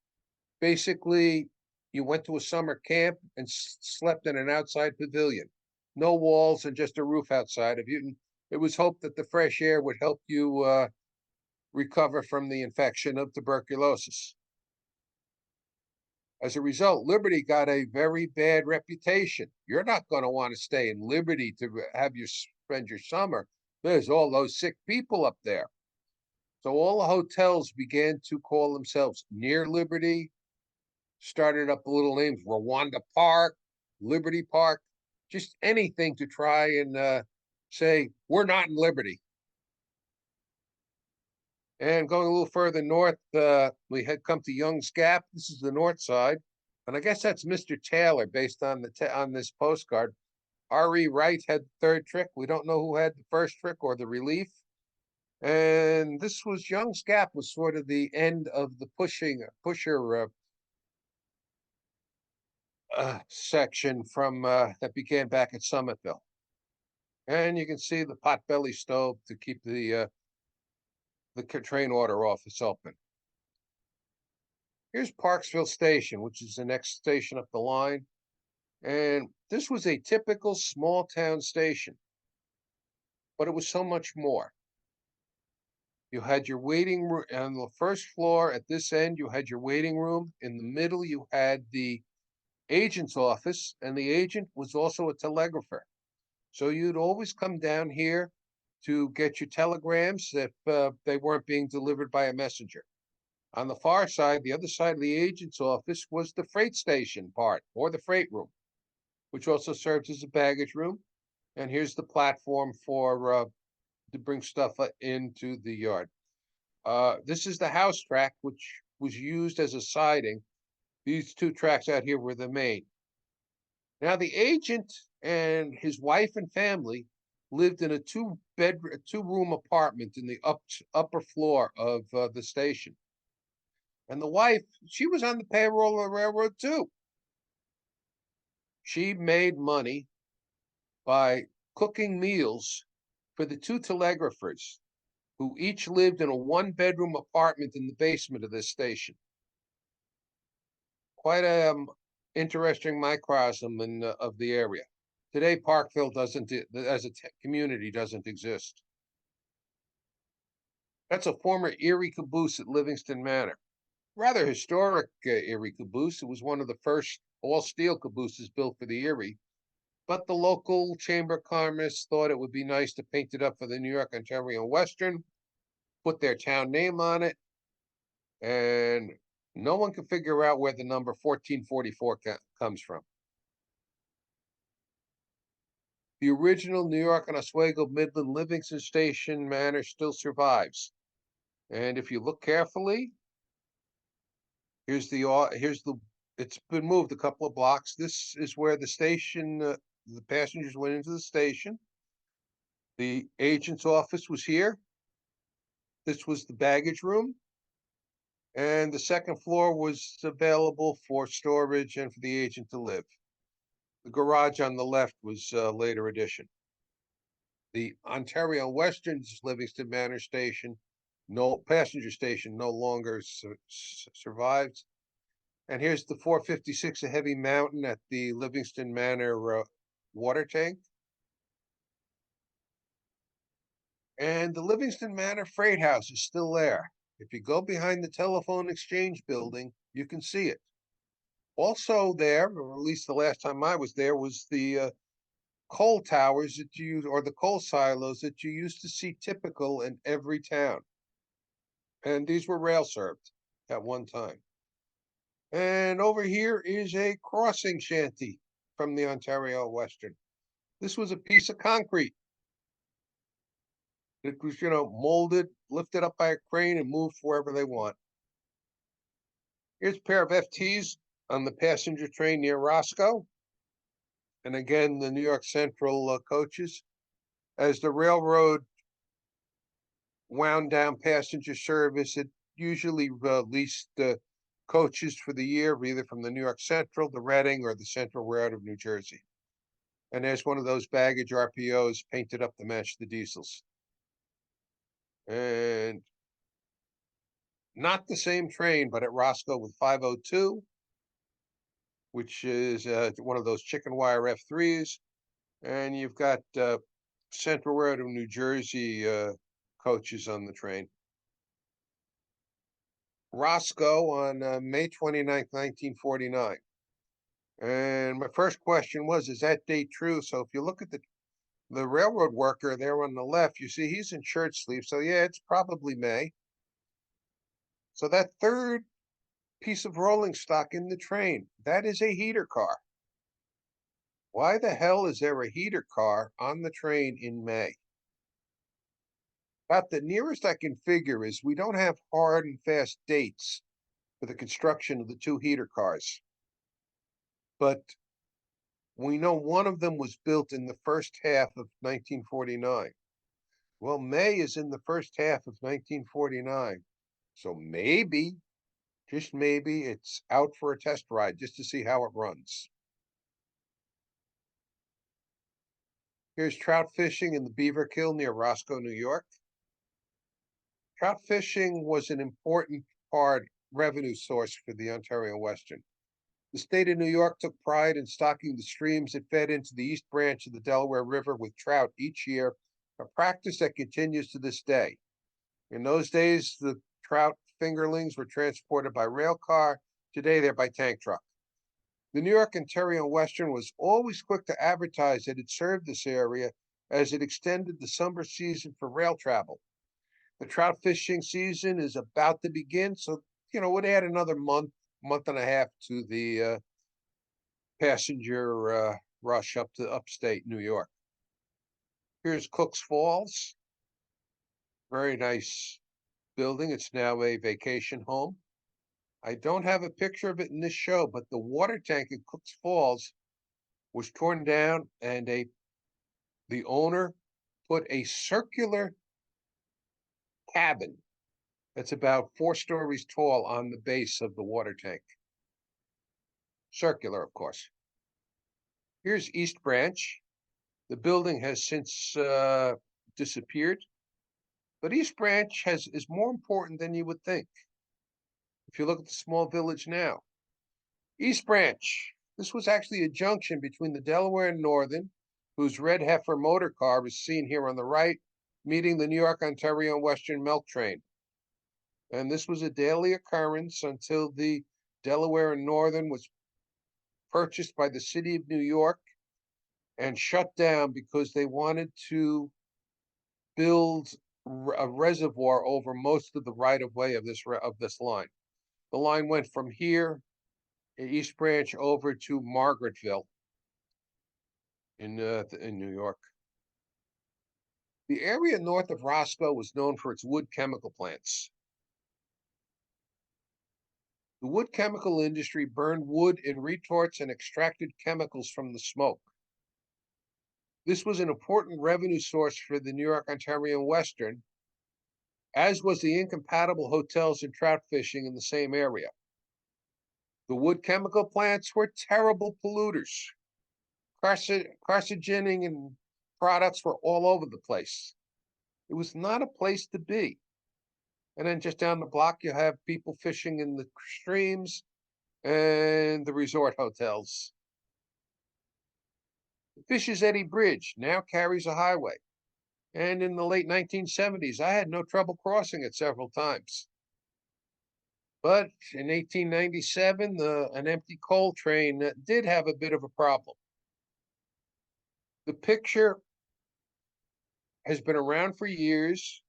Basically, you went to a summer camp and slept in an outside pavilion. No walls and just a roof outside of you. It was hoped that the fresh air would help you recover from the infection of tuberculosis. As a result, Liberty got a very bad reputation. You're not going to want to stay in Liberty to spend your summer. There's all those sick people up there. So all the hotels began to call themselves near Liberty, started up little names, Rwanda Park, Liberty Park, just anything to try and say, we're not in Liberty. And going a little further north, we had come to Young's Gap. This is the north side. And I guess that's Mr. Taylor based on on this postcard. R.E. Wright had the 3rd trick. We don't know who had the 1st trick or the relief. And this was Young's Gap was sort of the end of the pusher section from that began back at Summitville. And you can see the potbelly stove to keep the train order office open. Here's Parksville Station, which is the next station up the line. And this was a typical small town station, but it was so much more. You had your waiting room on the first floor. At this end, you had your waiting room. In the middle, you had the agent's office, and the agent was also a telegrapher. So you'd always come down here to get your telegrams if they weren't being delivered by a messenger. On the far side, the other side of the agent's office was the freight station part, or the freight room, which also served as a baggage room. And here's the platform for to bring stuff into the yard. This is the house track, which was used as a siding. These two tracks out here were the main. Now, the agent and his wife and family lived in a two-room apartment in the upper floor of the station. And the wife, she was on the payroll of the railroad too. She made money by cooking meals for the two telegraphers, who each lived in a one-bedroom apartment in the basement of this station. Quite a interesting microcosm of the area. Today, Parkville doesn't, as a community, doesn't exist. That's a former Erie caboose at Livingston Manor. Rather historic Erie caboose. It was one of the first all-steel cabooses built for the Erie, but the local Chamber of Commerce thought it would be nice to paint it up for the New York, Ontario, and Western, put their town name on it, and no one can figure out where the number 1444 comes from. The original New York and Oswego Midland Livingston Station manor still survives. And if you look carefully, here's the, it's been moved a couple of blocks. This is where the station, the passengers went into the station. The agent's office was here. This was the baggage room. And the second floor was available for storage and for the agent to live. The garage on the left was a later addition. The Ontario Western's Livingston Manor Station, no passenger station, no longer survives. And here's the 456 a Heavy Mountain at the Livingston Manor water tank. And the Livingston Manor Freight House is still there. If you go behind the telephone exchange building, you can see it. Also there, or at least the last time I was there, was the coal towers that you use, or the coal silos that you used to see typical in every town. And these were rail served at one time. And over here is a crossing shanty from the Ontario Western. This was a piece of concrete. It was, molded, lifted up by a crane and moved wherever they want. Here's a pair of FTs on the passenger train near Roscoe. And again, the New York Central coaches. As the railroad wound down passenger service, it usually leased coaches for the year, either from the New York Central, the Reading, or the Central Railroad of New Jersey. And there's one of those baggage RPOs painted up to match the diesels. And not the same train, but at Roscoe with 502, which is one of those chicken wire F3s. And you've got Central Railroad of New Jersey coaches on the train. Roscoe on May 29th, 1949. And my first question was, is that date true? So if you look at the railroad worker there on the left, you see he's in shirt sleeves. So yeah, it's probably May. So that third piece of rolling stock in the train, that is a heater car. Why the hell is there a heater car on the train in May? About the nearest I can figure is we don't have hard and fast dates for the construction of the two heater cars. But we know one of them was built in the first half of 1949. Well, May is in the first half of 1949. So maybe, just maybe, it's out for a test ride just to see how it runs. Here's trout fishing in the Beaver Kill near Roscoe, New York. Trout fishing was an important part revenue source for the Ontario Western. The state of New York took pride in stocking the streams that fed into the East Branch of the Delaware River with trout each year, a practice that continues to this day. In those days, the trout fingerlings were transported by rail car. Today, they're by tank truck. The New York Ontario Western was always quick to advertise that it served this area as it extended the summer season for rail travel. The trout fishing season is about to begin, so, would add another month and a half to the passenger rush up to upstate New York. Here's Cook's Falls. Very nice building. It's now a vacation home. I don't have a picture of it in this show, but the water tank in Cook's Falls was torn down, and the owner put a circular cabin that's about 4 stories tall on the base of the water tank. Circular, of course. Here's East Branch. The building has since disappeared, but East Branch is more important than you would think. If you look at the small village now, East Branch, this was actually a junction between the Delaware and Northern, whose red heifer motor car is seen here on the right, meeting the New York, Ontario, and Western Milk Train. And this was a daily occurrence until the Delaware and Northern was purchased by the city of New York and shut down because they wanted to build a reservoir over most of the right-of-way of this line. The line went from here in East Branch over to Margaretville in New York. The area north of Roscoe was known for its wood chemical plants. The wood chemical industry burned wood in retorts and extracted chemicals from the smoke. This was an important revenue source for the New York, Ontario, and Western, as was the incompatible hotels and trout fishing in the same area. The wood chemical plants were terrible polluters. Carcinogenic and products were all over the place. It was not a place to be. And then just down the block, you have people fishing in the streams and the resort hotels. The Fishers Eddy Bridge now carries a highway. And in the late 1970s, I had no trouble crossing it several times. But in 1897, an empty coal train did have a bit of a problem. The picture has been around for years.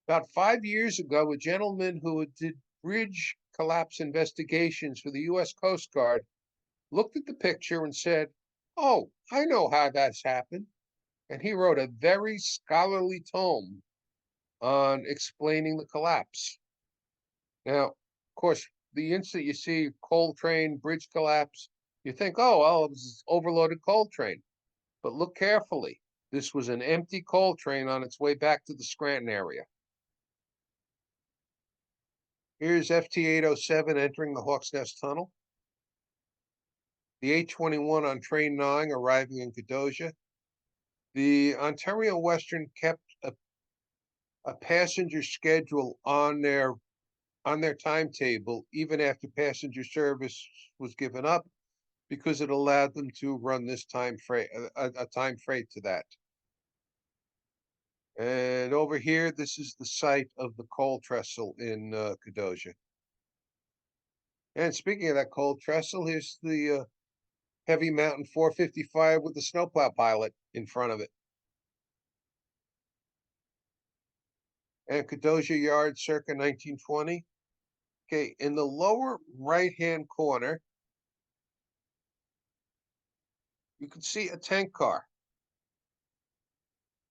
About 5 years ago, a gentleman who did bridge collapse investigations for the U.S. Coast Guard looked at the picture and said, "Oh, I know how that's happened." And he wrote a very scholarly tome on explaining the collapse. Now, of course, the instant you see coal train bridge collapse, you think, oh, well, it was an overloaded coal train. But look carefully. This was an empty coal train on its way back to the Scranton area. Here's FT 807 entering the Hawks Nest Tunnel. The 821 on train 9 arriving in Kedosia. The Ontario Western kept a passenger schedule on their timetable even after passenger service was given up, because it allowed them to run this time freight, a time freight to that. And over here, this is the site of the coal trestle in Kedosia. And speaking of that coal trestle, here's the Heavy Mountain 455 with the snowplow pilot in front of it. And Kedosia Yard circa 1920. Okay, in the lower right-hand corner, you can see a tank car.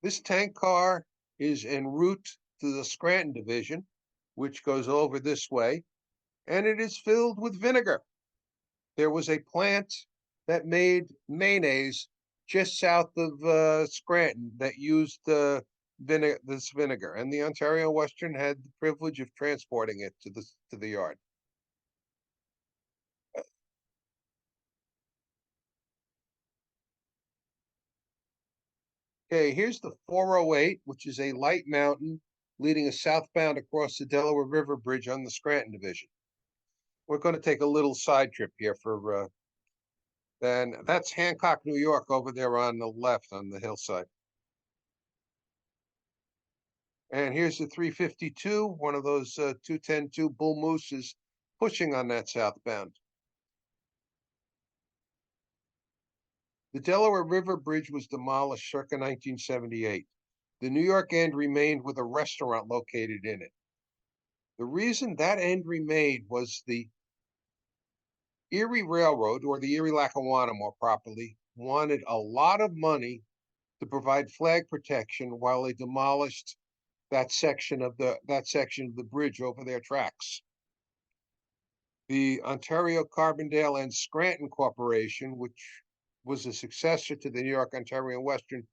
This tank car is en route to the Scranton division, which goes over this way, and it is filled with vinegar. There was a plant that made mayonnaise just south of Scranton that used this vinegar, and the Ontario Western had the privilege of transporting it to the yard. Okay, here's the 408, which is a light mountain leading us southbound across the Delaware River Bridge on the Scranton Division. We're going to take a little side trip here for, then that's Hancock, New York over there on the left on the hillside. And here's the 352, one of those 210-2 bull mooses pushing on that southbound. The Delaware River Bridge was demolished circa 1978. The New York end remained with a restaurant located in it. The reason that end remained was the Erie Railroad, or the Erie Lackawanna more properly, wanted a lot of money to provide flag protection while they demolished that section of the bridge over their tracks. The Ontario Carbondale and Scranton Corporation, which was a successor to the New York, Ontario and Western,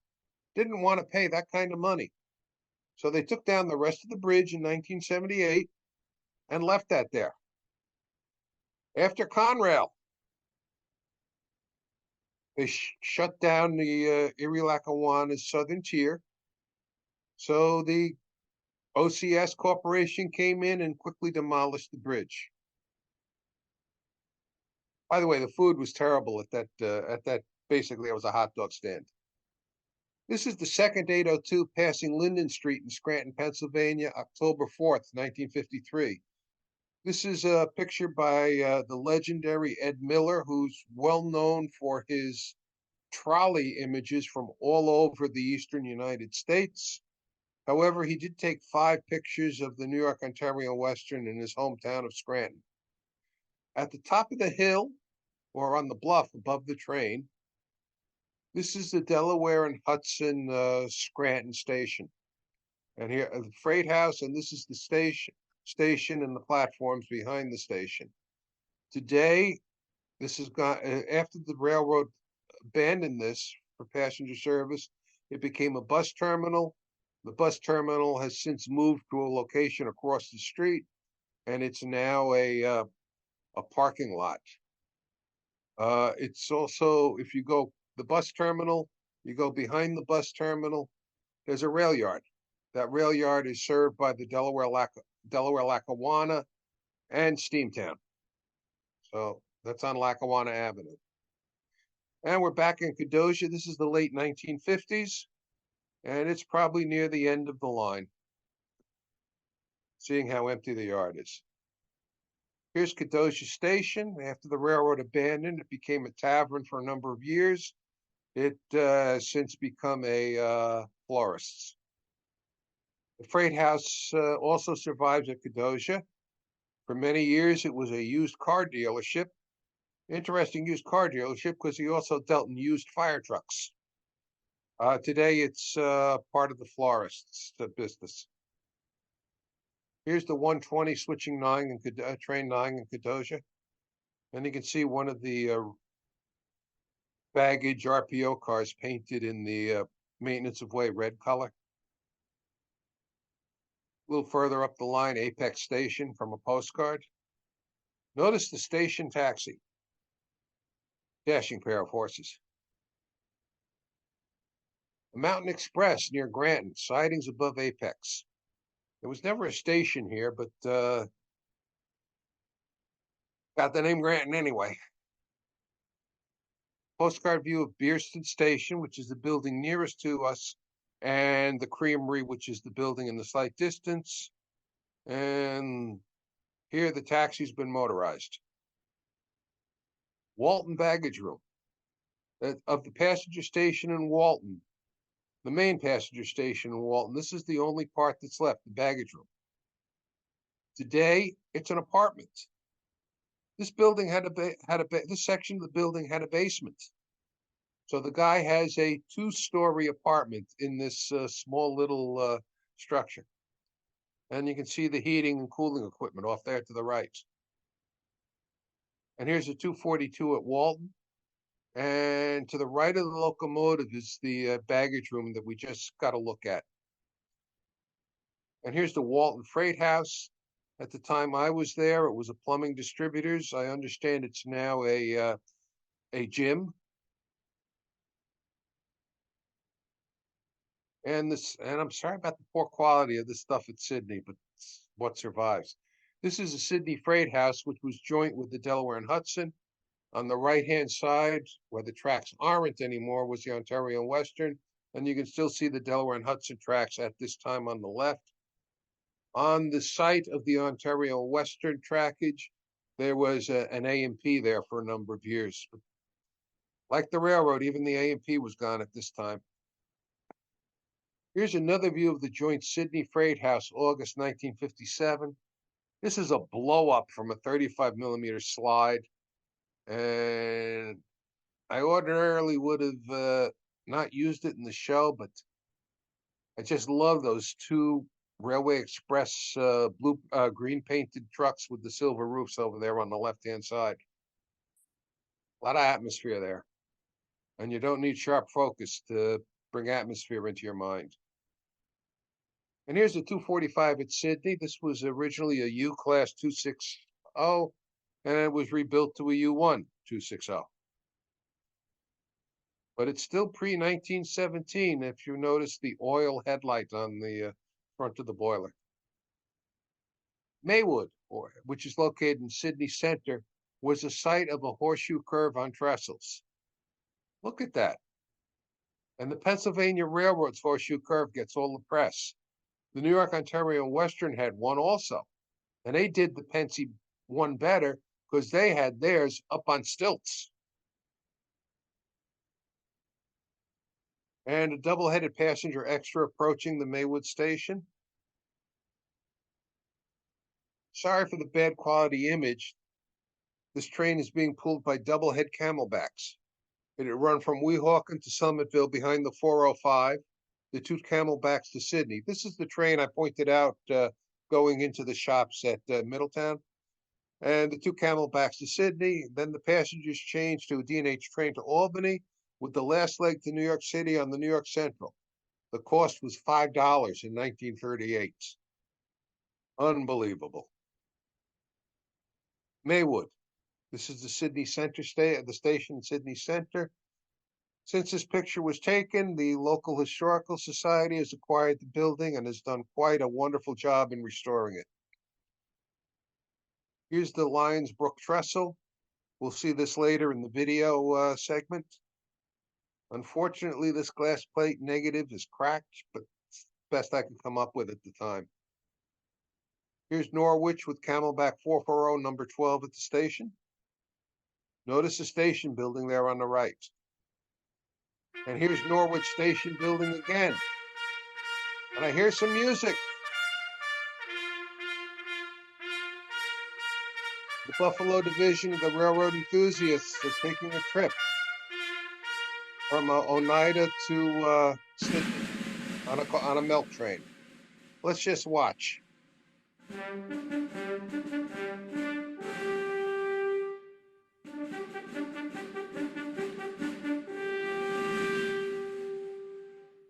didn't want to pay that kind of money. So they took down the rest of the bridge in 1978 and left that there. After Conrail, they shut down the Erie Lackawanna's southern tier. So the OCS Corporation came in and quickly demolished the bridge. By the way, the food was terrible at that, basically it was a hot dog stand. This is the second 802 passing Linden Street in Scranton, Pennsylvania, October 4th, 1953. This is a picture by the legendary Ed Miller, who's well known for his trolley images from all over the eastern United States. However, he did take 5 pictures of the New York, Ontario Western in his hometown of Scranton. At the top of the hill, or on the bluff above the train, this is the Delaware and Hudson Scranton station. And here, the freight house, and this is the station and the platforms behind the station. Today, this has got, after the railroad abandoned this for passenger service, it became a bus terminal. The bus terminal has since moved to a location across the street, and it's now a parking lot. It's also, if you go the bus terminal, you go behind the bus terminal, there's a rail yard. That rail yard is served by the Delaware Lackawanna and Steamtown. So that's on Lackawanna Avenue. And we're back in Kedosia. This is the late 1950s, and it's probably near the end of the line, seeing how empty the yard is. Here's Kedosia Station. After the railroad abandoned, it became a tavern for a number of years. It has since become a florist's. The freight house also survives at Kedosia. For many years, it was a used car dealership. Interesting used car dealership because he also dealt in used fire trucks. Today, it's part of the florist's business. Here's the 120 switching 9 and train 9 in Kedosia. And you can see one of the baggage RPO cars painted in the maintenance of way red color. A little further up the line, Apex Station from a postcard. Notice the station taxi. Dashing pair of horses. The Mountain Express near Granton, sidings above Apex. There was never a station here, but got the name Granton anyway. Postcard view of Beerston Station, which is the building nearest to us, and the Creamery, which is the building in the slight distance. And here the taxi's been motorized. Walton baggage room. Of the passenger station in Walton, the main passenger station in Walton, this is the only part that's left, the baggage room. Today, it's an apartment. This building this section of the building had a basement. So the guy has a 2-story apartment in this small little structure. And you can see the heating and cooling equipment off there to the right. And here's a 242 at Walton. And to the right of the locomotive is the baggage room that we just got a look at. And here's the Walton Freight House. At the time I was there, it was a plumbing distributors. I understand it's now a gym. And I'm sorry about the poor quality of this stuff at Sydney, but it's what survives. This is a Sydney freight house, which was joint with the Delaware and Hudson. On the right-hand side, where the tracks aren't anymore, was the Ontario and Western, and you can still see the Delaware and Hudson tracks at this time on the left. On the site of the Ontario and Western trackage, there was an A&P there for a number of years. Like the railroad, even the A&P was gone at this time. Here's another view of the joint Sydney Freight House, August 1957. This is a blow up from a 35 millimeter slide. And I ordinarily would have not used it in the show, but I just love those two Railway Express green painted trucks with the silver roofs over there on the left-hand side. A lot of atmosphere there. And you don't need sharp focus to bring atmosphere into your mind. And here's the 245 at Sydney. This was originally a U class 260, and it was rebuilt to a U1 260. But it's still pre-1917 if you notice the oil headlight on the front of the boiler. Maywood, which is located in Sydney Center, was the site of a horseshoe curve on trestles. Look at that. And the Pennsylvania Railroad's horseshoe curve gets all the press. The New York, Ontario, and Western had one also. And they did the Pensy one better because they had theirs up on stilts. And a double-headed passenger extra approaching the Maywood station. Sorry for the bad quality image. This train is being pulled by double-head camelbacks. It had run from Weehawken to Summitville behind the 405, the two camelbacks to Sydney. This is the train I pointed out going into the shops at Middletown. And the two camelbacks to Sydney. Then the passengers changed to a D&H train to Albany with the last leg to New York City on the New York Central. The cost was $5 in 1938. Unbelievable. Maywood. This is the Sydney Center the station in Sydney Center. Since this picture was taken, the local historical society has acquired the building and has done quite a wonderful job in restoring it. Here's the Lions Brook trestle. We'll see this later in the video segment. Unfortunately, this glass plate negative is cracked, but it's the best I could come up with at the time. Here's Norwich with Camelback 440 number 12 at the station. Notice the station building there on the right. And here's Norwich Station building again. And I hear some music. The Buffalo Division of the Railroad Enthusiasts are taking a trip from Oneida to Sydney on a milk train. Let's just watch.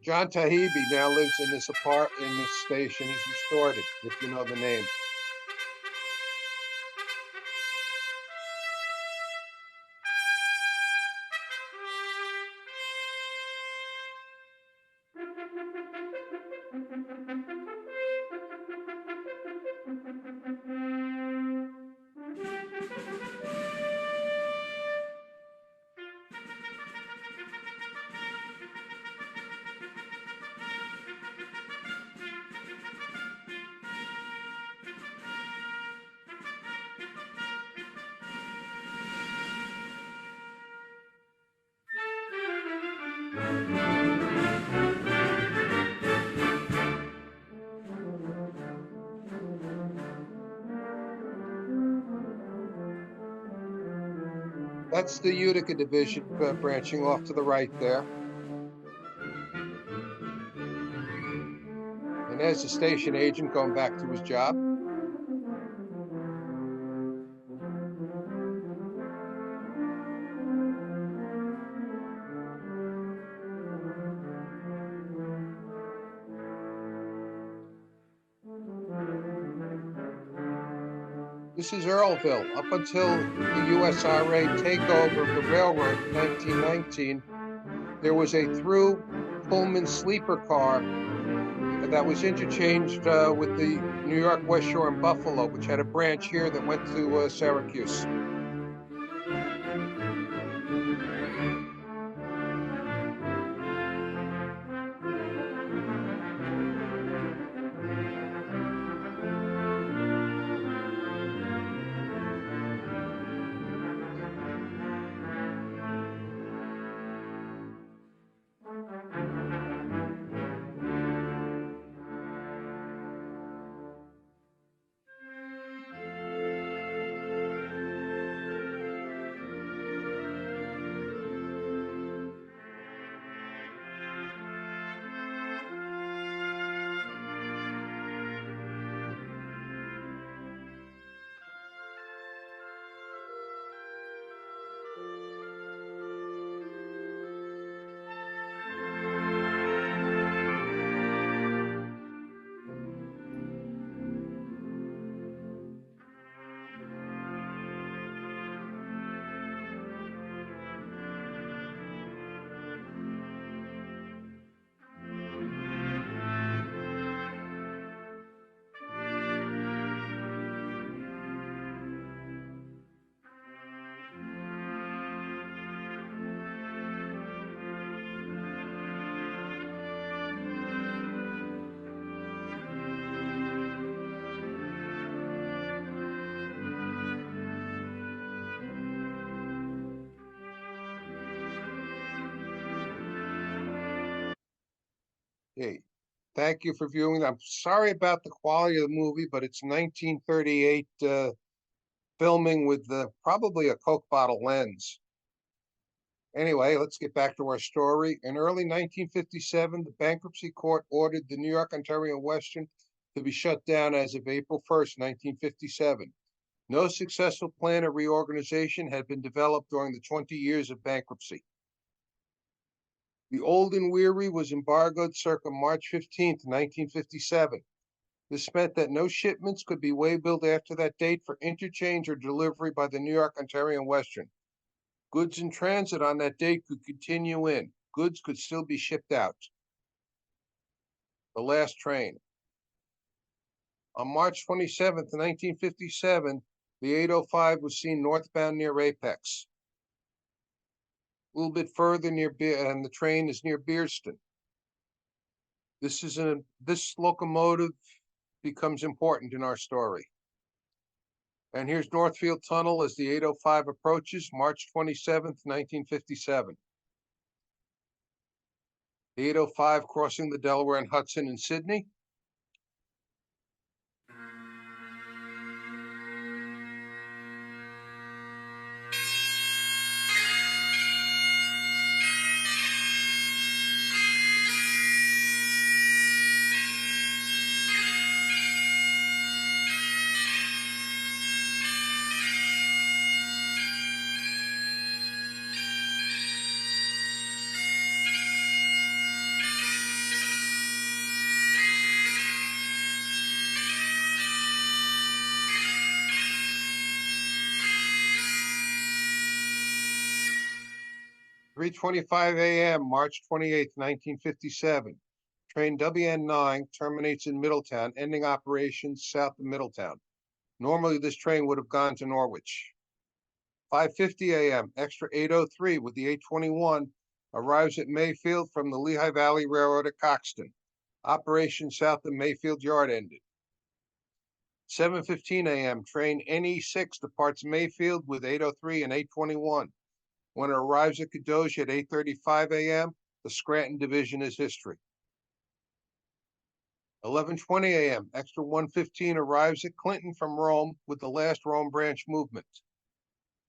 John Tahibi now lives in this station. He's restored it, if you know the name. That's the Utica Division branching off to the right there. And there's the station agent going back to his job. This is Earlville. Up until the USRA takeover of the railroad in 1919, there was a through Pullman sleeper car that was interchanged with the New York West Shore and Buffalo, which had a branch here that went to Syracuse. Hey, thank you for viewing. I'm sorry about the quality of the movie, but it's 1938 filming with probably a Coke bottle lens. Anyway, let's get back to our story. In early 1957, the bankruptcy court ordered the New York, Ontario, and Western to be shut down as of April 1st, 1957. No successful plan of reorganization had been developed during the 20 years of bankruptcy. The Old and Weary was embargoed circa March 15th, 1957. This meant that no shipments could be waybilled after that date for interchange or delivery by the New York, Ontario, and Western. Goods in transit on that date could continue in. Goods could still be shipped out. The last train. On March 27th, 1957, the 805 was seen northbound near Apex. A little bit further and the train is near Bearston. This locomotive becomes important in our story. And here's Northfield Tunnel as the 805 approaches, March 27th, 1957. The 805 crossing the Delaware and Hudson in Sydney. Three 3:25 a.m., March 28th, 1957. Train WN9 terminates in Middletown, ending operations south of Middletown. Normally, this train would have gone to Norwich. 5:50 a.m., extra 803 with the 821 arrives at Mayfield from the Lehigh Valley Railroad at Coxton. Operation south of Mayfield Yard ended. 7:15 a.m., train NE6 departs Mayfield with 803 and 821. When it arrives at Kedosia at 8:35 a.m., the Scranton division is history. 11:20 a.m., extra 115 arrives at Clinton from Rome with the last Rome branch movement.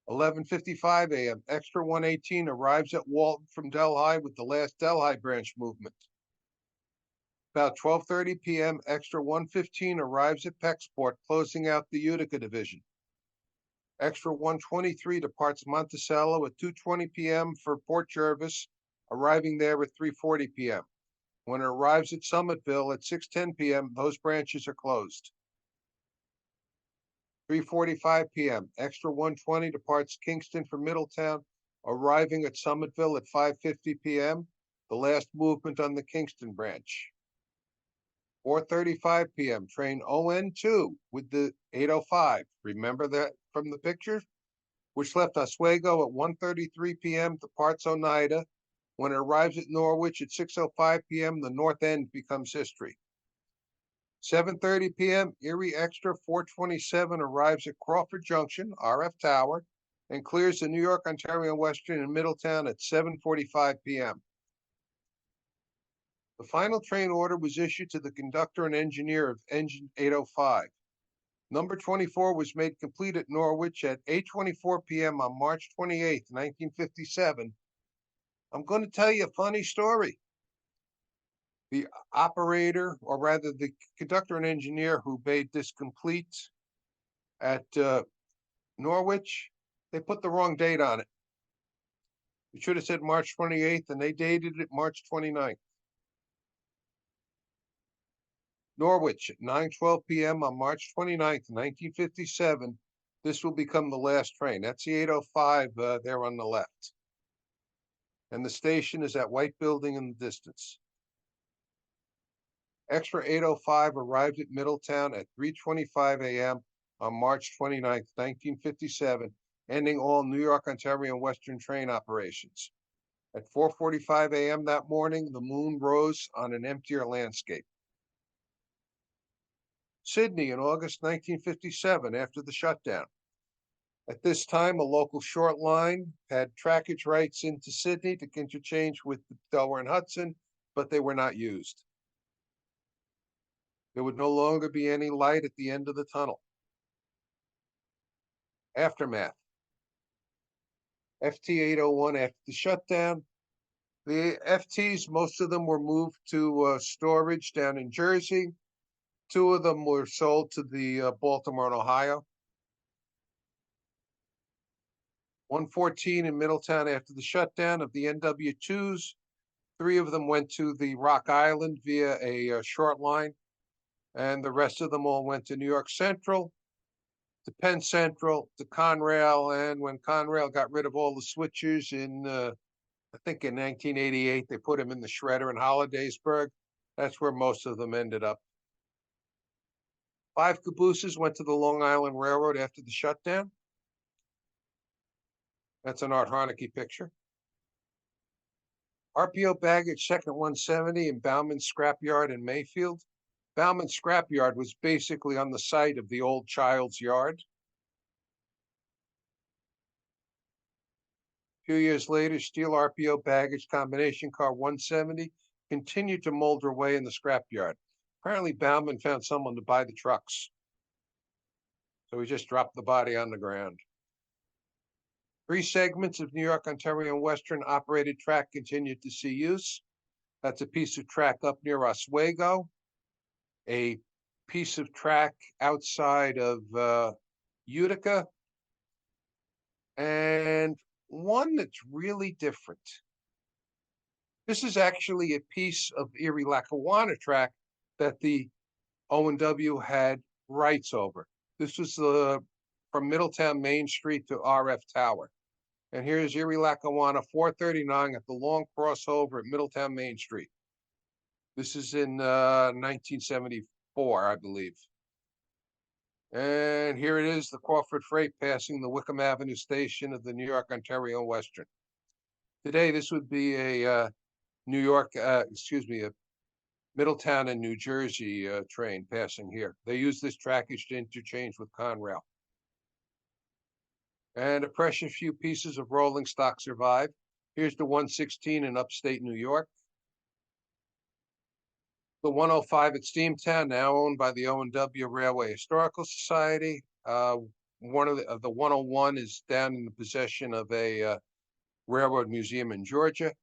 11:55 a.m., extra 118 arrives at Walton from Delhi with the last Delhi branch movement. About 12:30 p.m., extra 115 arrives at Pecksport, closing out the Utica division. Extra 123 departs Monticello at 2:20 p.m. for Port Jervis, arriving there at 3:40 p.m. When it arrives at Summitville at 6:10 p.m., those branches are closed. 3:45 p.m., extra 120 departs Kingston for Middletown, arriving at Summitville at 5:50 p.m. the last movement on the Kingston branch. 4:35 p.m., train ON2 with the 805. Remember that from the picture? Which left Oswego at 1:33 p.m., departs Oneida. When it arrives at Norwich at 6:05 p.m., the north end becomes history. 7:30 p.m., Erie Extra 427 arrives at Crawford Junction, RF Tower, and clears the New York, Ontario Western in Middletown at 7:45 p.m. The final train order was issued to the conductor and engineer of engine 805. Number 24 was made complete at Norwich at 8:24 p.m. on March 28, 1957. I'm going to tell you a funny story. The operator, or rather the conductor and engineer who made this complete at Norwich, they put the wrong date on it. It should have said March 28th, and they dated it March 29th. Norwich at 9:12 p.m. on March 29th, 1957. This will become the last train. That's the 805 there on the left. And the station is that white building in the distance. Extra 805 arrived at Middletown at 3:25 a.m. on March 29th, 1957, ending all New York, Ontario, and Western train operations. At 4:45 a.m. that morning, the moon rose on an emptier landscape. Sydney in August 1957, after the shutdown. At this time, a local short line had trackage rights into Sydney to interchange with the Delaware and Hudson, but they were not used. There would no longer be any light at the end of the tunnel. Aftermath. FT 801 after the shutdown. The FTs, most of them were moved to storage down in Jersey. 2 of them were sold to the Baltimore and Ohio. 114 in Middletown after the shutdown of the NW2s. 3 of them went to the Rock Island via a short line, and the rest of them all went to New York Central, to Penn Central, to Conrail, and when Conrail got rid of all the switchers in, I think in 1988, they put them in the shredder in Hollidaysburg. That's where most of them ended up. 5 cabooses went to the Long Island Railroad after the shutdown. That's an Art Harnacky picture. RPO baggage, second 170 in Bauman Scrapyard in Mayfield. Bauman Scrapyard was basically on the site of the old Child's Yard. A few years later, steel RPO baggage combination car 170 continued to molder away in the scrapyard. Apparently, Bauman found someone to buy the trucks, so he just dropped the body on the ground. 3 segments of New York, Ontario, and Western operated track continued to see use. That's a piece of track up near Oswego, a piece of track outside of Utica, and one that's really different. This is actually a piece of Erie-Lackawanna track that the O&W had rights over. This was from Middletown Main Street to RF Tower. And here's Erie-Lackawanna 439 at the long crossover at Middletown Main Street. This is in 1974, I believe. And here it is, the Crawford Freight passing the Wickham Avenue station of the New York, Ontario Western. Today, this would be a a Middletown and New Jersey train passing here. They use this trackage to interchange with Conrail. And a precious few pieces of rolling stock survive. Here's the 116 in upstate New York. The 105 at Steamtown, now owned by the O&W Railway Historical Society. One of the 101 is down in the possession of a railroad museum in Georgia.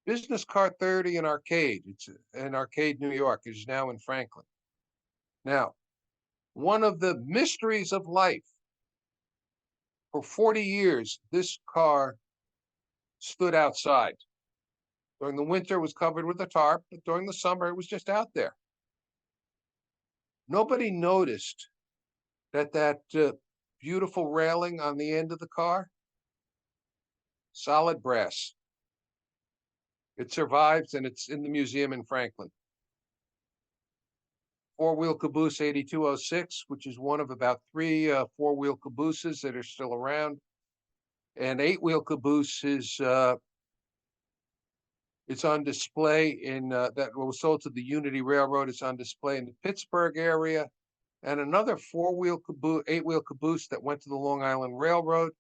Business Car 30 in Arcade. It's in Arcade, New York. It is now in Franklin. Now, one of the mysteries of life. For 40 years, this car stood outside. During the winter, it was covered with a tarp, but during the summer, it was just out there. Nobody noticed that beautiful railing on the end of the car, solid brass. It survives and it's in the museum in Franklin. Four-wheel caboose 8206, which is one of about three four-wheel cabooses that are still around. And eight-wheel caboose is it's on display in that was sold to the Unity Railroad. It's on display in the Pittsburgh area. And another four-wheel caboose, eight-wheel caboose that went to the Long Island Railroad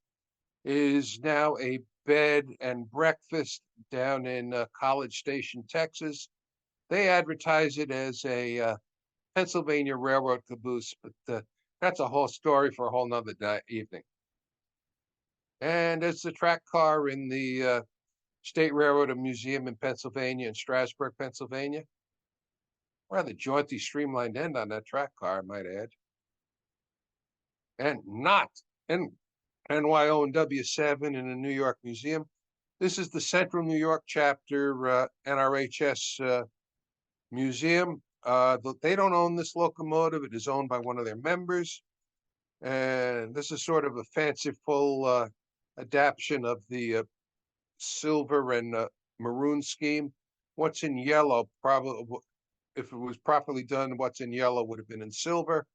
is now a bed and breakfast down in College Station, Texas. They advertise it as a Pennsylvania Railroad caboose, but that's a whole story for a whole nother evening. And it's the track car in the State Railroad Museum in Pennsylvania, in Strasburg, Pennsylvania. Rather jaunty, streamlined end on that track car, I might add. And not in NYO&W 7 in the New York Museum. This is the Central New York chapter NRHS museum. They don't own this locomotive. It is owned by one of their members. And this is sort of a fanciful adaptation of the silver and maroon scheme. What's in yellow, probably, if it was properly done, what's in yellow would have been in silver.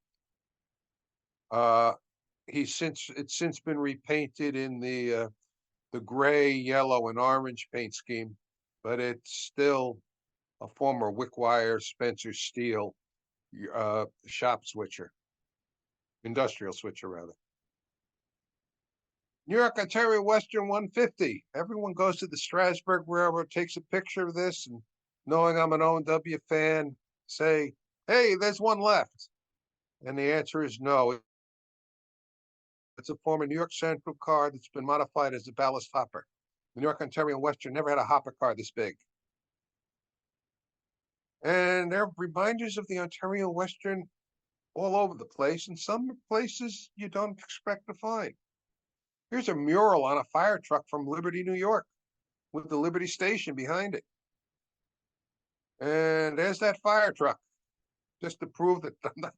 It's since been repainted in the gray, yellow, and orange paint scheme, but it's still a former Wickwire Spencer Steel shop switcher, industrial switcher rather. New York, Ontario Western 150. Everyone goes to the Strasburg Railroad, takes a picture of this, and knowing I'm an O&W fan, say, hey, there's one left. And the answer is no. It's a former New York Central car that's been modified as a ballast hopper. The New York, Ontario Western never had a hopper car this big. And there are reminders of the Ontario Western all over the place, and some places you don't expect to find. Here's a mural on a fire truck from Liberty, New York, with the Liberty Station behind it. And there's that fire truck, just to prove that I'm not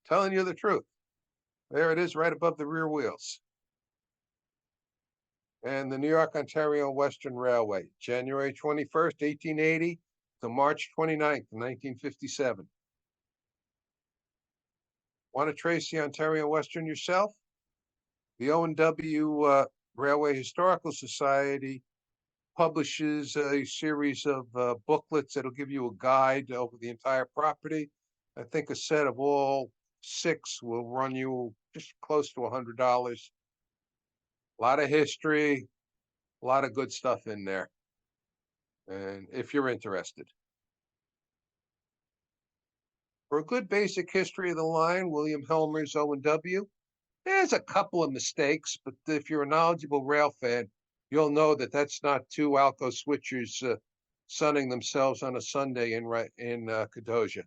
telling you the truth. There it is right above the rear wheels. And the New York, Ontario Western Railway, January 21st, 1880 to March 29th, 1957. Want to trace the Ontario Western yourself? The O&W Railway Historical Society publishes a series of booklets that'll give you a guide over the entire property. I think a set of all 6 will run you just close to $100. A lot of history, a lot of good stuff in there. And if you're interested. For a good basic history of the line, William Helmer's O&W. There's a couple of mistakes, but if you're a knowledgeable rail fan, you'll know that that's not 2 Alco switchers sunning themselves on a Sunday in Kadoja.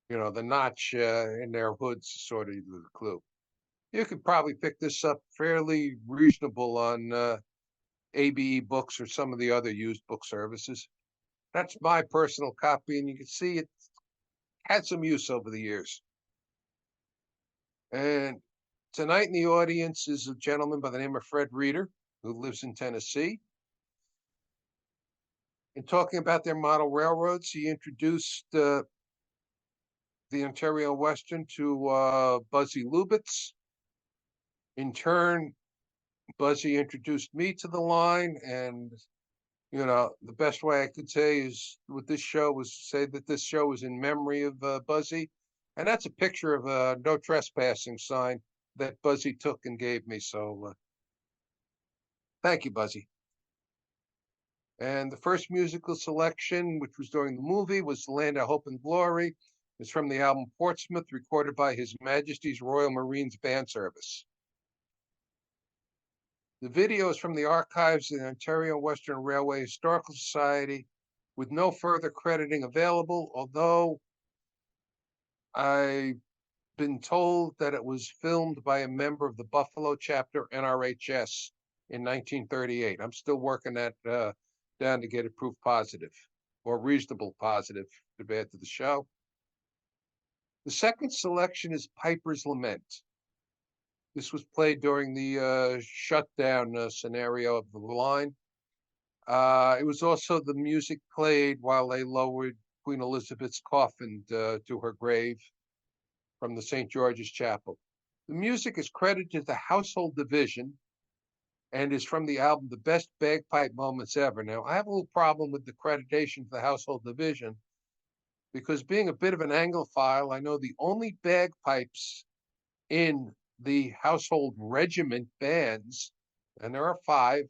You know, the notch in their hoods is sort of the clue. You could probably pick this up fairly reasonable on ABE Books or some of the other used book services. That's my personal copy, and you can see it had some use over the years. And tonight in the audience is a gentleman by the name of Fred Reeder, who lives in Tennessee. In talking about their model railroads, he introduced the Ontario Western to Buzzy Lubitz. In turn, Buzzy introduced me to the line, and you know, the best way I could say is with this show was to say that this show was in memory of Buzzy. And that's a picture of a no trespassing sign that Buzzy took and gave me. So thank you, Buzzy. And the first musical selection, which was during the movie, was The Land of Hope and Glory. It's from the album Portsmouth, recorded by His Majesty's Royal Marines Band Service. The video is from the archives of the Ontario Western Railway Historical Society, with no further crediting available, although I've been told that it was filmed by a member of the Buffalo chapter NRHS in 1938. I'm still working that down to get it proof positive, or reasonable positive, to add to the show. The second selection is Piper's Lament. This was played during the shutdown scenario of the line. It was also the music played while they lowered Queen Elizabeth's coffin to her grave from the St. George's Chapel. The music is credited to the Household Division and is from the album The Best Bagpipe Moments Ever. Now, I have a little problem with the creditation for the Household Division because being a bit of an Anglophile, I know the only bagpipes in the Household Regiment bands, and there are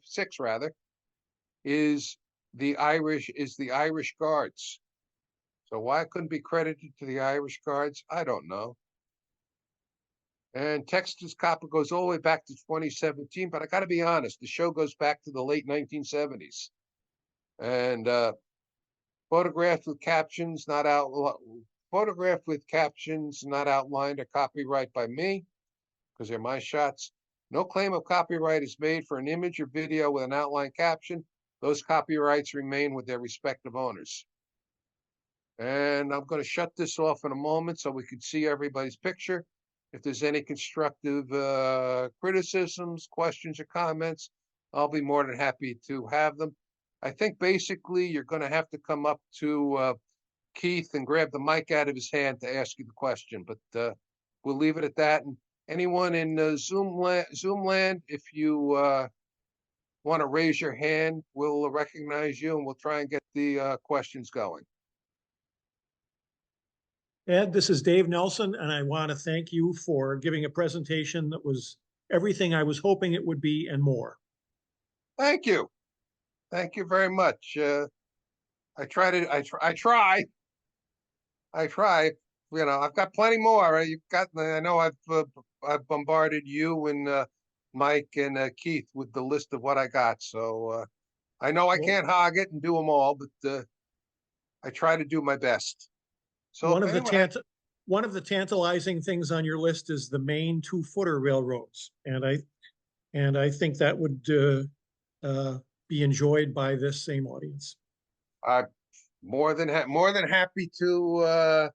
six rather, is the Irish Guards. So why it couldn't be credited to the Irish Guards, I don't know. And Texas Copper goes all the way back to 2017, but I got to be honest, the show goes back to the late 1970s. And photographed with captions not outlined are copyright by me because they're my shots. No claim of copyright is made for an image or video with an outline caption. Those copyrights remain with their respective owners. And I'm going to shut this off in a moment so we can see everybody's picture. If there's any constructive criticisms, questions, or comments, I'll be more than happy to have them. I think basically you're going to have to come up to Keith and grab the mic out of his hand to ask you the question, but we'll leave it at that. And anyone in Zoom land, if you want to raise your hand, we'll recognize you and we'll try and get the questions going. Ed, this is Dave Nelson, and I want to thank you for giving a presentation that was everything I was hoping it would be and more. Thank you. Thank you very much. I try. You know, I've got plenty more. I know I've bombarded you and Mike and Keith with the list of what I got. So I know I can't hog it and do them all, but I try to do my best. So one of the tantalizing things on your list is the Maine 2-footer railroads, and I think that would be enjoyed by this same audience. I'm more than happy to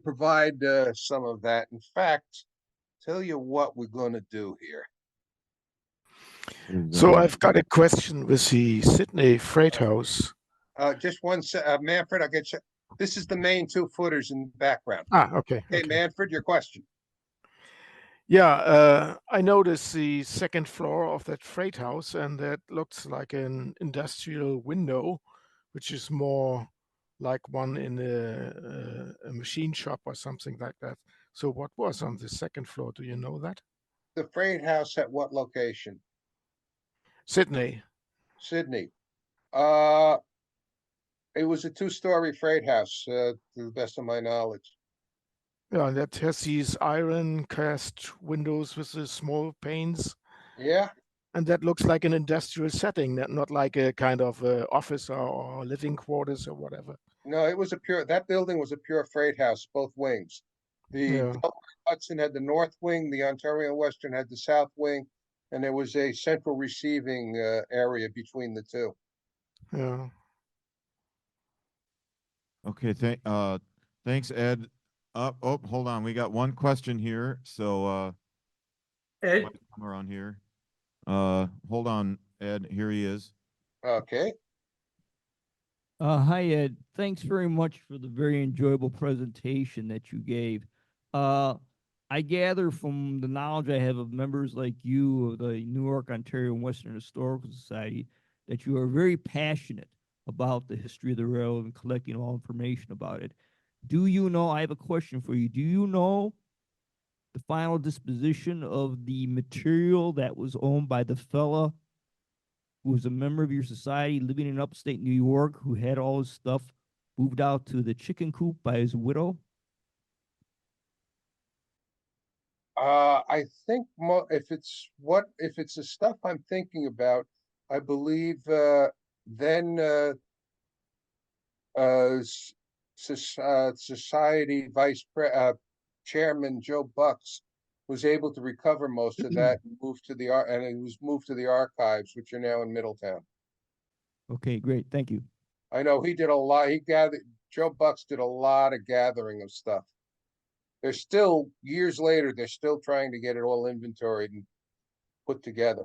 provide some of that. In fact, tell you what we're going to do here. So I've got a question with the Sydney Freight House. Just one sec, Manfred, I'll get you. This is the Maine 2-footers in the background. Okay. Hey, Manfred, your question. Yeah, I noticed the second floor of that freight house, and that looks like an industrial window, which is more like one in a machine shop or something like that. So what was on the second floor? Do you know that? The freight house at what location? Sydney. Sydney. It was a 2-story freight house, to the best of my knowledge. Yeah, that has these iron cast windows with the small panes. Yeah. And that looks like an industrial setting, not like a kind of office or living quarters or whatever. No, that building was a pure freight house, both wings. The Hudson had the north wing, the Ontario Western had the south wing, and there was a central receiving area between the two. Yeah. Okay, thanks, Ed. Hold on. We got one question here. So Ed, come around here. Hold on, Ed. Here he is. Okay. Hi, Ed. Thanks very much for the very enjoyable presentation that you gave. I gather from the knowledge I have of members like you of the New York, Ontario, and Western Historical Society that you are very passionate about the history of the railroad and collecting all information about it. Do you know, I have a question for you. Do you know the final disposition of the material that was owned by the fella who was a member of your society living in upstate New York, who had all his stuff moved out to the chicken coop by his widow? I think if it's the stuff I'm thinking about, I believe then society chairman Joe Bucks was able to recover most of that and it was moved to the archives, which are now in Middletown. Okay, great. Thank you. I know he did a lot. Joe Bucks did a lot of gathering of stuff. They're still, years later, they're still trying to get it all inventoried and put together.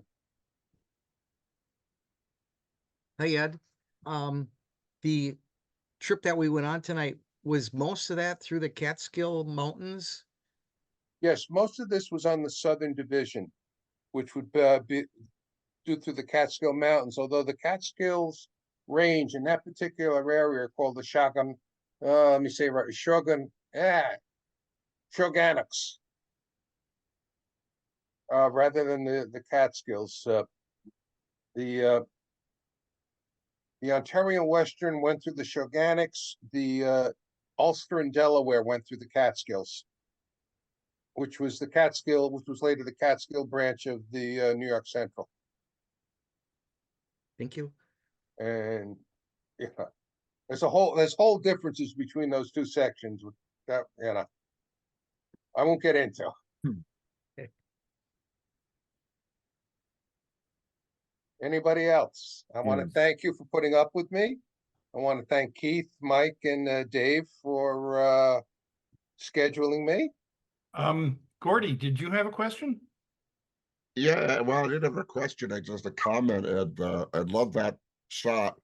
Hey, Ed. The trip that we went on tonight, was most of that through the Catskill Mountains? Yes, most of this was on the Southern Division, which would be due through the Catskill Mountains, although the Catskills range in that particular area are called the let me say it right, Shogunocks, rather than the Catskills. The Ontario Western went through the Shogunocks. The Ulster and Delaware went through the Catskills, which was later the Catskill branch of the New York Central. Thank you. And yeah, there's whole differences between those two sections that I won't get into. Okay. Anybody else? I want to Yes. thank you for putting up with me. I want to thank Keith, Mike, and Dave for scheduling me. Gordy, did you have a question? Yeah, well, I didn't have a question. I just a comment. Ed, I love that shot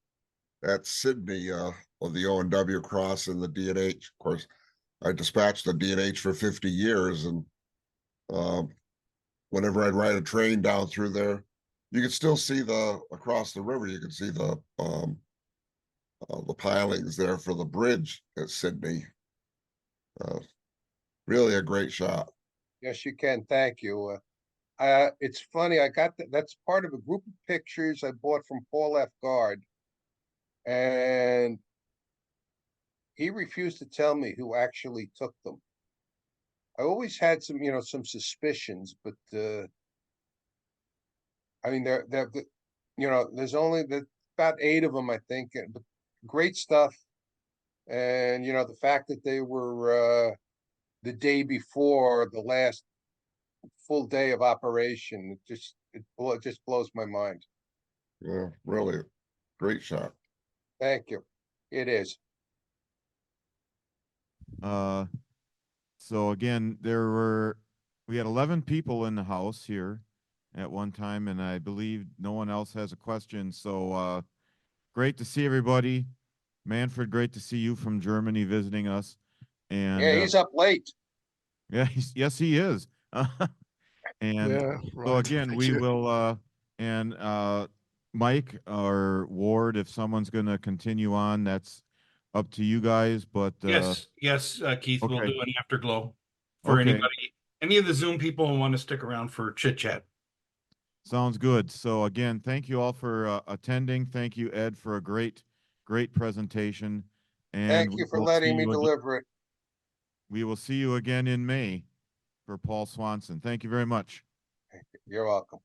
at Sydney of the O&W cross and the D&H. Of course, I dispatched the D&H for 50 years, and whenever I'd ride a train down through there, you could still see across the river. You could see the pilings there for the bridge at Sydney. Really a great shot. Yes, you can. Thank you. It's funny. I got that's part of a group of pictures I bought from Paul F. Guard, and he refused to tell me who actually took them. I always had some suspicions, but I mean, there's only about 8 of them, I think. But great stuff, and the fact that they were the day before the last full day of operation, it just blows my mind. Yeah, really great shot. Thank you. It is. So again, we had 11 people in the house here at one time, and I believe no one else has a question. So great to see everybody. Manfred, great to see you from Germany visiting us. And Yeah, he's up late. yeah, yes, he is. And Yeah, so right. again, Thank we you. will and Mike or Ward, if someone's going to continue on, that's up to you guys. But Yes, Keith, we'll okay. do an afterglow for Okay. any of the Zoom people who want to stick around for chit chat. Sounds good. So again, thank you all for attending. Thank you, Ed, for a great presentation. And Thank you for letting me deliver it. we will see you again in May for Paul Swanson. Thank you very much. You're welcome.